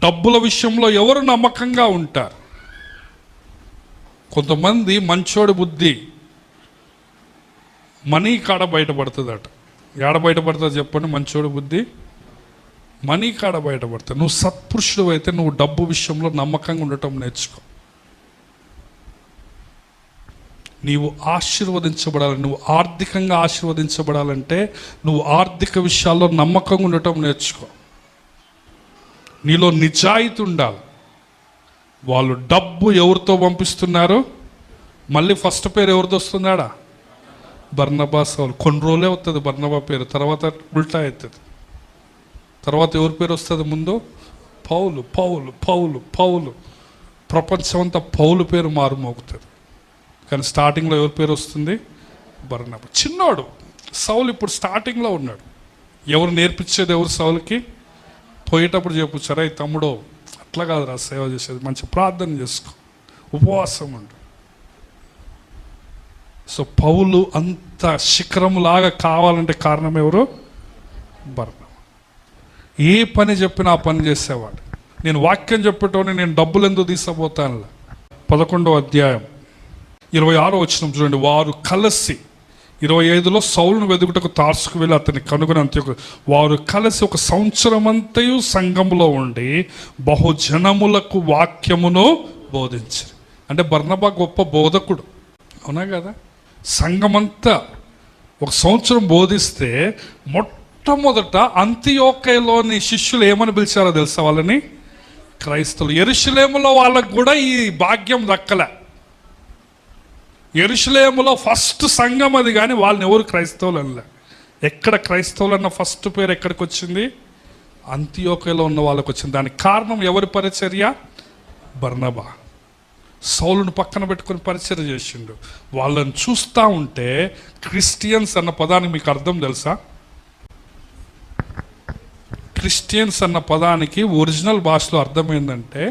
డబ్బుల విషయంలో ఎవరు నమ్మకంగా ఉంటారు? కొంతమంది మంచోడి బుద్ధి మనీ కాడ బయటపడుతుందట. ఏడ బయటపడుతుంది చెప్పండి? మంచోడి బుద్ధి మనీ కాడ బయటపడుతుంది. నువ్వు సత్పురుషుడు అయితే నువ్వు డబ్బు విషయంలో నమ్మకంగా ఉండటం నేర్చుకో. నీవు ఆశీర్వదించబడాలి, నువ్వు ఆర్థికంగా ఆశీర్వదించబడాలంటే నువ్వు ఆర్థిక విషయాల్లో నమ్మకంగా ఉండటం నేర్చుకో. నీలో నిజాయితీ ఉండాలి. వాళ్ళు డబ్బు ఎవరితో పంపిస్తున్నారు? మళ్ళీ ఫస్ట్ పేరు ఎవరితో వస్తున్నాడా? బర్నబా సౌలు. కొన్ని రోజులే వస్తుంది బర్నబా పేరు, తర్వాత ఉల్టా అవుతుంది. తర్వాత ఎవరి పేరు వస్తుంది? ముందు పౌలు పౌలు పౌలు పౌలు. ప్రపంచం అంతా పౌలు పేరు మారుమోగుతుంది. కానీ స్టార్టింగ్లో ఎవరి పేరు వస్తుంది? బర్నబా. చిన్నోడు సౌలు ఇప్పుడు స్టార్టింగ్లో ఉన్నాడు. ఎవరు నేర్పించేది? ఎవరు సౌలుకి? పోయేటప్పుడు చెప్పుచ్చారా, ఈ తమ్ముడు అట్లా కాదురా సేవ చేసేది, మంచి ప్రార్థన చేసుకో, ఉపవాసం ఉండు. సో పౌలు అంత శిఖరంలాగా కావాలంటే కారణం ఎవరు? బర్నబా. ఏ పని చెప్పినా ఆ పని చేసేవాడు. నేను వాక్యం చెప్పేటోని నేను డబ్బులు ఎందుకు తీసుకుపోతాను? 11వ అధ్యాయం 26వ వచనం చూడండి. వారు కలిసి 25లో సౌలును వెదుకుటకు తార్సుకు వెళ్ళి అతన్ని కనుగొని అంత్యొక వారు కలిసి 1 సంవత్సరం అంతయు సంఘములో ఉండి బహుజనములకు వాక్యమును బోధించారు. అంటే బర్నబా గొప్ప బోధకుడు, అవునా కదా? సంఘమంతా 1 సంవత్సరం బోధిస్తే మొట్టమొదట అంతియోకయలోని శిష్యులు ఏమని పిలిచారో తెలుసా? వాళ్ళని క్రైస్తవులు. యెరూషలేములో వాళ్ళకు కూడా ఈ భాగ్యం దక్కలే. యెరూషలేములో ఫస్ట్ సంఘం అది, కానీ వాళ్ళని ఎవరు క్రైస్తవులు అనలే. ఎక్కడ క్రైస్తవులు అన్న ఫస్ట్ పేరు ఎక్కడికి వచ్చింది? అంతియోకయలో ఉన్న వాళ్ళకి వచ్చింది. దానికి కారణం ఎవరి పరిచర్య? బర్నబా. సౌలును పక్కన పెట్టుకొని పరిచర్య చేసిండు. వాళ్ళని చూస్తూ ఉంటే క్రిస్టియన్స్ అన్న పదానికి మీకు అర్థం తెలుసా? క్రిస్టియన్స్ అన్న పదానికి ఒరిజినల్ భాషలో అర్థం ఏంటంటే,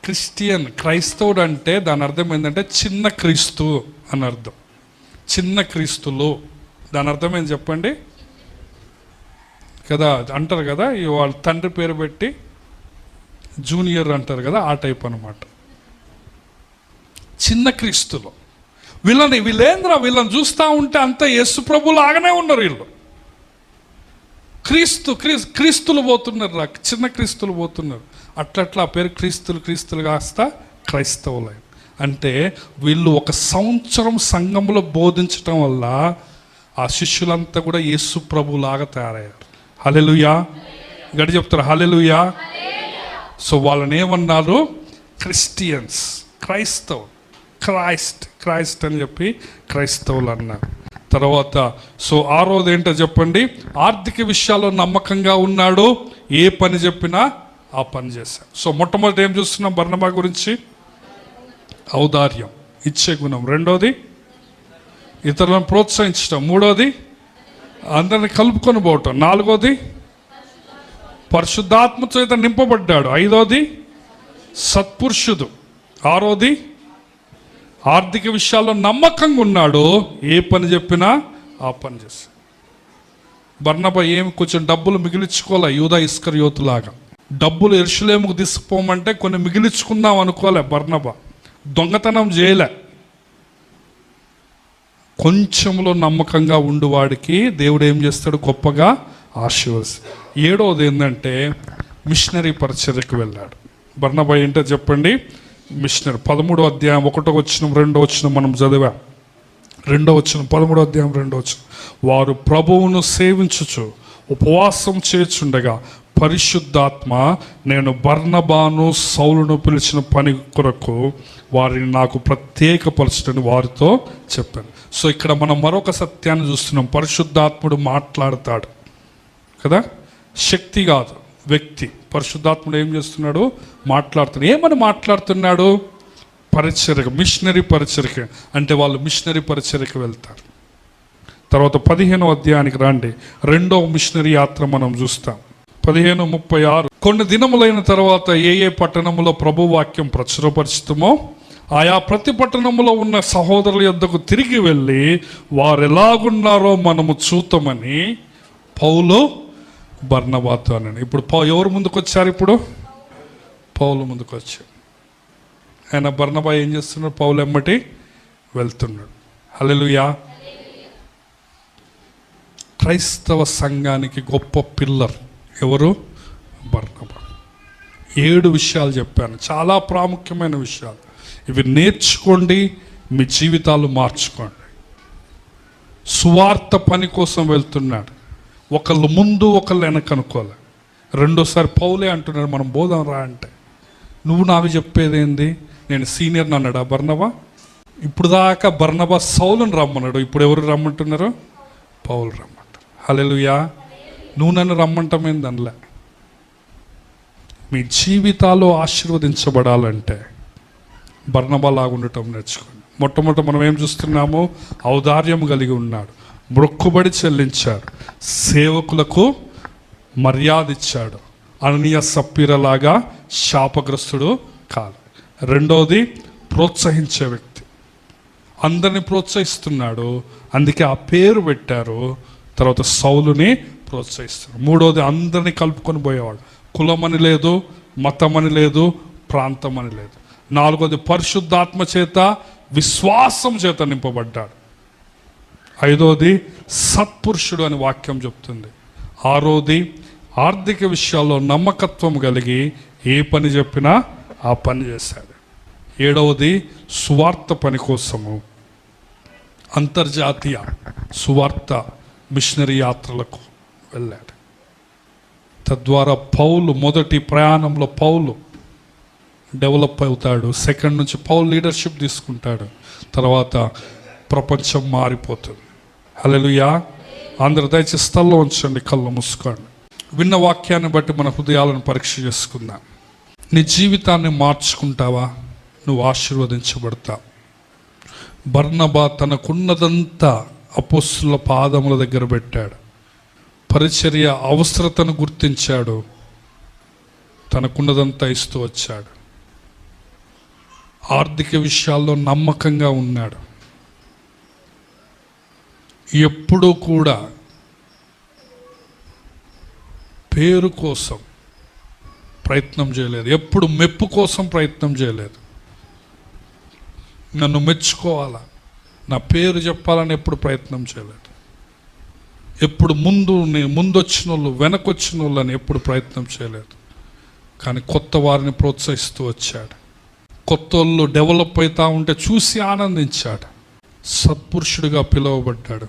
క్రిస్టియన్ క్రైస్తవుడు అంటే దాని అర్థం ఏంటంటే చిన్న క్రీస్తు అని అర్థం. చిన్న క్రీస్తులు దాని అర్థం ఏంటి చెప్పండి కదా? అంటారు కదా, వాళ్ళ తండ్రి పేరు పెట్టి జూనియర్ అంటారు కదా, ఆ టైప్ అనమాట. చిన్న క్రీస్తులు. వీళ్ళని చూస్తూ ఉంటే అంతా యేసు ప్రభు లాగానే ఉన్నారు వీళ్ళు. క్రీస్తులు పోతున్నారు, చిన్న క్రీస్తులు పోతున్నారు. అట్లా ఆ పేరు క్రీస్తులు కాస్త క్రైస్తవులు. అంటే వీళ్ళు 1 సంవత్సరం సంఘంలో బోధించటం వల్ల ఆ శిష్యులంతా కూడా యేసు ప్రభు లాగా తయారయ్యారు. హల్లెలూయా. గడి చెప్తారు హల్లెలూయా. సో వాళ్ళని ఏమన్నారు? క్రిస్టియన్స్, క్రైస్తవులు. క్రైస్ట్ అని చెప్పి క్రైస్తవులు అన్నారు. తర్వాత సో 6వది ఏంటో చెప్పండి? ఆర్థిక విషయాల్లో నమ్మకంగా ఉన్నాడు. ఏ పని చెప్పినా ఆ పని చేశాడు. సో మొట్టమొదటి ఏం చూస్తున్నాం బర్నబా గురించి? ఔదార్యం, ఇచ్చే గుణం. 2వది ఇతరులను ప్రోత్సహించడం. 3వది అందరిని కలుపుకొని పోవటం. 4వది పరిశుద్ధాత్మ చేత నింపబడ్డాడు. 5వది సత్పురుషుడు. 6వది ఆర్థిక విషయాల్లో నమ్మకంగా ఉన్నాడు. ఏ పని చెప్పినా ఆ పని చేస్తాడు. బర్నబా ఏమి కొంచెం డబ్బులు మిగిలించుకోలే, యూదా ఇస్కరియోతులాగా. డబ్బులు యెరూషలేముకు తీసుకుపోమంటే కొన్ని మిగిలించుకుందాం అనుకోలే బర్నబా. దొంగతనం చేయలే. కొంచెంలో నమ్మకంగా ఉండువాడికి దేవుడు ఏం చేస్తాడు? గొప్పగా ఆశీర్వదిస్తాడు. 7వది ఏంటంటే మిషనరీ పరిచర్యకు వెళ్ళాడు. బర్నబా ఏంటో చెప్పండి? మిషనరీ. 13వ అధ్యాయం 1వ వచనం 2వ వచనం మనం చదివా. 2వ వచనం 13వ అధ్యాయం 2వ వచనం. వారు ప్రభువును సేవించుచు ఉపవాసం చేర్చుండగా పరిశుద్ధాత్మ నేను బర్నబాను సౌలును పిలిచిన పని కొరకు వారిని నాకు ప్రత్యేకపరచుటని వారితో చెప్పాను. సో ఇక్కడ మనం మరొక సత్యాన్ని చూస్తున్నాం. పరిశుద్ధాత్ముడు మాట్లాడతాడు కదా, శక్తి కాదు, వ్యక్తి. పరిశుద్ధాత్ముడు ఏం చేస్తున్నాడు? మాట్లాడుతున్నాడు. ఏమని మాట్లాడుతున్నాడు? పరిచర్య, మిషనరీ పరిచర్య. అంటే వాళ్ళు మిషనరీ పరిచర్యకు వెళ్తారు. తర్వాత 15వ అధ్యాయానికి రండి. 2వ మిషనరీ యాత్ర మనం చూస్తాం. 15:36 కొన్ని దినములైన తర్వాత ఏ ఏ పట్టణములో ప్రభు వాక్యం ప్రచురపరిచుతామో ఆయా ప్రతి పట్టణములో ఉన్న సహోదరుల యొద్దకు తిరిగి వెళ్ళి వారు ఎలాగున్నారో మనము చూద్దామని పౌలు బర్నబాతో అని. ఇప్పుడు ఎవరు ముందుకు వచ్చారు? ఇప్పుడు పౌలు ముందుకు వచ్చారు. ఆయన బర్నబా ఏం చేస్తున్నాడు? పౌలు ఎమ్మటి వెళ్తున్నాడు. హల్లెలూయా. క్రైస్తవ సంఘానికి గొప్ప పిల్లర్ ఎవరు? బర్నబా. 7 విషయాలు చెప్పాను, చాలా ప్రాముఖ్యమైన విషయాలు. ఇవి నేర్చుకోండి, మీ జీవితాలు మార్చుకోండి. సువార్త పని కోసం వెళ్తున్నాడు. ఒకళ్ళు ముందు ఒకళ్ళు వెనక అనుకోలే. రెండోసారి పౌలే అంటున్నాడు, మనం బోధం రా అంటే, నువ్వు నాకు చెప్పేదేంది, నేను సీనియర్ అన్నాడు ఆ బర్నబా. ఇప్పుడు దాకా బర్నబా సౌలుని రమ్మన్నాడు, ఇప్పుడు ఎవరు రమ్మంటున్నారు? పౌలు రమ్మంటారు. హల్లెలూయా. నువ్వు నన్ను రమ్మంటమేంది అనలే. మీ జీవితాలు ఆశీర్వదించబడాలంటే బర్నబా లాగా ఉండటం నేర్చుకోండి. మొట్టమొదట మనం ఏం చూస్తున్నాము? ఔదార్యం కలిగి ఉన్నాడు, మొక్కుబడి చెల్లించాడు, సేవకులకు మర్యాద ఇచ్చాడు, అననీయ సప్పీరలాగా శాపగ్రస్తుడు కాదు. రెండవది ప్రోత్సహించే వ్యక్తి, అందరిని ప్రోత్సహిస్తున్నాడు, అందుకే ఆ పేరు పెట్టారు. తర్వాత సౌలుని ప్రోత్సహిస్తున్నాడు. మూడవది అందరినీ కలుపుకొని పోయేవాడు, కులమని లేదు, మతమని లేదు, ప్రాంతం అని లేదు. నాలుగోది పరిశుద్ధాత్మ చేత విశ్వాసం చేత నింపబడ్డాడు. ఐదోది సత్పురుషుడు అని వాక్యం చెప్తుంది. ఆరోది ఆర్థిక విషయాల్లో నమ్మకత్వం కలిగి ఏ పని చెప్పినా ఆ పని చేశాడు. ఏడవది సువార్త పని కోసము అంతర్జాతీయ సువార్త మిషనరీ యాత్రలకు వెళ్ళాడు. తద్వారా పౌలు మొదటి ప్రయాణంలో పౌలు డెవలప్ అవుతాడు. సెకండ్ నుంచి పౌలు లీడర్షిప్ తీసుకుంటాడు. తర్వాత ప్రపంచం మారిపోతుంది. హల్లెలూయా. అందరు దయచేసి స్థల్లో ఉంచండి, కళ్ళు మూసుకోండి. విన్న వాక్యాన్ని బట్టి మన హృదయాలను పరీక్ష చేసుకుందాం. నీ జీవితాన్ని మార్చుకుంటావా? నువ్వు ఆశీర్వదించబడతావు. బర్నబా తనకున్నదంతా అపోస్తుల పాదముల దగ్గర పెట్టాడు. పరిచర్య అవసరతను గుర్తించాడు, తనకున్నదంతా ఇస్తూ వచ్చాడు. ఆర్థిక విషయాల్లో నమ్మకంగా ఉన్నాడు. ఎప్పుడూ కూడా పేరు కోసం ప్రయత్నం చేయలేదు, ఎప్పుడు మెప్పు కోసం ప్రయత్నం చేయలేదు. నన్ను మెచ్చుకోవాలా, నా పేరు చెప్పాలని ఎప్పుడు ప్రయత్నం చేయలేదు. ఎప్పుడు ముందొచ్చిన వాళ్ళు వెనకొచ్చిన వాళ్ళని ఎప్పుడు ప్రయత్నం చేయలేదు. కానీ కొత్త వారిని ప్రోత్సహిస్తూ వచ్చాడు. కొత్త వాళ్ళు డెవలప్ అవుతూ ఉంటే చూసి ఆనందించాడు. సత్పురుషుడిగా పిలువబడ్డాడు.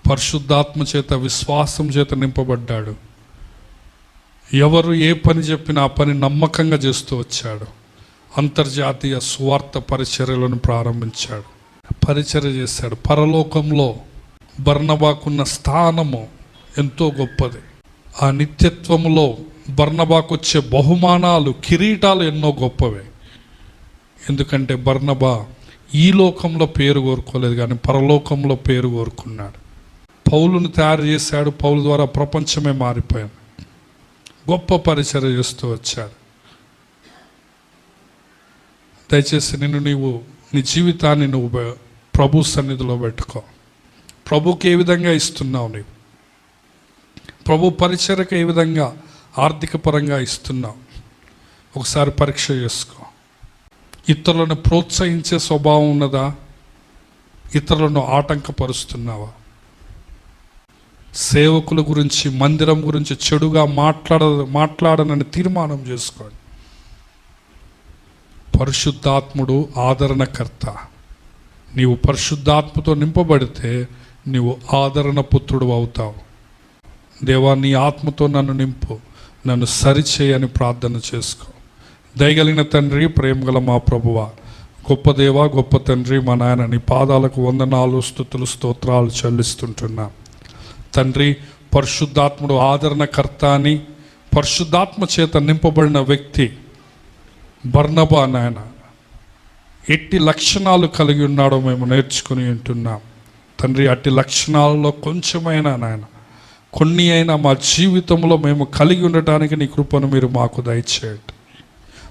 పరిశుద్ధాత్మ చేత విశ్వాసం చేత నింపబడ్డాడు. ఎవరు ఏ పని చెప్పినా ఆ పని నమ్మకంగా చేస్తూ వచ్చాడు. అంతర్జాతీయ సువార్త పరిచర్యలను ప్రారంభించాడు, పరిచర్య చేశాడు. పరలోకంలో బర్నబాకున్న స్థానము ఎంతో గొప్పది. ఆ నిత్యత్వములో బర్నబాకు వచ్చే బహుమానాలు, కిరీటాలు ఎన్నో గొప్పవే. ఎందుకంటే బర్నబా ఈ లోకంలో పేరు కోరుకోలేదు, కానీ పరలోకంలో పేరు కోరుకున్నాడు. పౌలును తయారు చేశాడు. పౌలు ద్వారా ప్రపంచమే మారిపోయింది. గొప్ప పరిచర్య చేస్తూ వచ్చాడు. దయచేసి నీవు నీ జీవితాన్ని నువ్వు ప్రభు సన్నిధిలో పెట్టుకో. ప్రభుకి ఏ విధంగా ఇస్తున్నావు? నీవు ప్రభు పరిచర్యకు ఏ విధంగా ఆర్థిక పరంగా ఇస్తున్నావు? ఒకసారి పరీక్ష చేసుకో. ఇతరులను ప్రోత్సహించే స్వభావం ఉన్నదా? ఇతరులను ఆటంకపరుస్తున్నావా? సేవకుల గురించి, మందిరం గురించి చెడుగా మాట్లాడనని తీర్మానం చేసుకోండి. పరిశుద్ధాత్ముడు ఆదరణకర్త. నీవు పరిశుద్ధాత్మతో నింపబడితే నీవు ఆదరణ పుత్రుడు అవుతావు. దేవా, నీ ఆత్మతో నన్ను నింపు, నన్ను సరిచేయని ప్రార్థన చేసుకో. దయగలిగిన తండ్రి, ప్రేమగల మా ప్రభువా, గొప్ప దేవా, గొప్ప తండ్రి, మా నాయన, నీ పాదాలకు వందనాలు, స్తుతులు, స్తోత్రాలు చెల్లిస్తుంటున్నా. తండ్రి, పరిశుద్ధాత్ముడు ఆదరణకర్త అని, పరిశుద్ధాత్మ చేత నింపబడిన వ్యక్తి బర్నబా నాయన ఎట్టి లక్షణాలు కలిగి ఉన్నాడో మేము నేర్చుకుని ఉంటున్నాం. తండ్రి, అట్టి లక్షణాలలో కొంచెమైనా నాయన కొన్ని అయినా మా జీవితంలో మేము కలిగి ఉండటానికి నీ కృపను మీరు మాకు దయచేయండి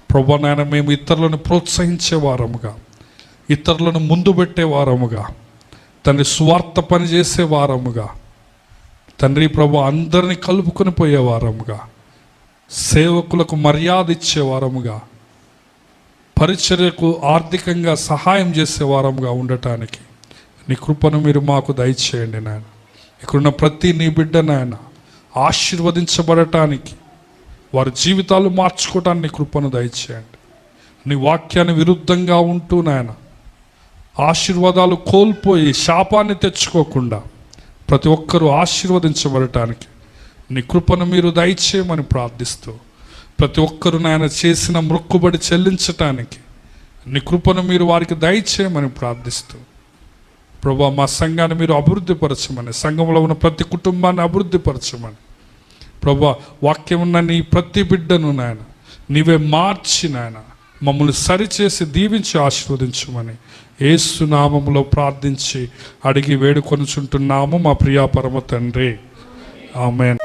ప్రభువా. నాయన మేము ఇతరులను ప్రోత్సహించే వారముగా, ఇతరులను ముందు పెట్టే వారముగా, తండ్రి స్వార్థ పని చేసే వారముగా, తండ్రి ప్రభు అందరినీ కలుపుకొని పోయే వారముగా, సేవకులకు మర్యాద ఇచ్చే వారముగా, పరిచర్యకు ఆర్థికంగా సహాయం చేసే వారముగా ఉండటానికి నీ కృపను మీరు మాకు దయచేయండి నాయన. ఇక్కడున్న ప్రతి నీ బిడ్డ నాయన ఆశీర్వదించబడటానికి, వారి జీవితాలు మార్చుకోవటానికి నీ కృపను దయచేయండి. నీ వాక్యాన్ని విరుద్ధంగా ఉంటూ నాయన ఆశీర్వాదాలు కోల్పోయి శాపాన్ని తెచ్చుకోకుండా ప్రతి ఒక్కరూ ఆశీర్వదించబడటానికి నీ కృపను మీరు దయచేయమని ప్రార్థిస్తూ, ప్రతి ఒక్కరు నాయన చేసిన మొక్కుబడి చెల్లించటానికి నీ కృపను మీరు వారికి దయచేయమని ప్రార్థిస్తూ, ప్రభువా మా సంఘాన్ని మీరు అభివృద్ధిపరచమని, సంఘంలో ఉన్న ప్రతి కుటుంబాన్ని అభివృద్ధిపరచమని, ప్రభువా వాక్యం ఉన్న నీ ప్రతి బిడ్డను నాయన నీవే మార్చి నాయన మమ్మల్ని సరిచేసి దీవించి ఆశీర్వదించమని యేసు నామములో ప్రార్థించి అడిగి వేడుకొనుచుంటున్నాము మా ప్రియా పరమ తండ్రి. ఆమేన్.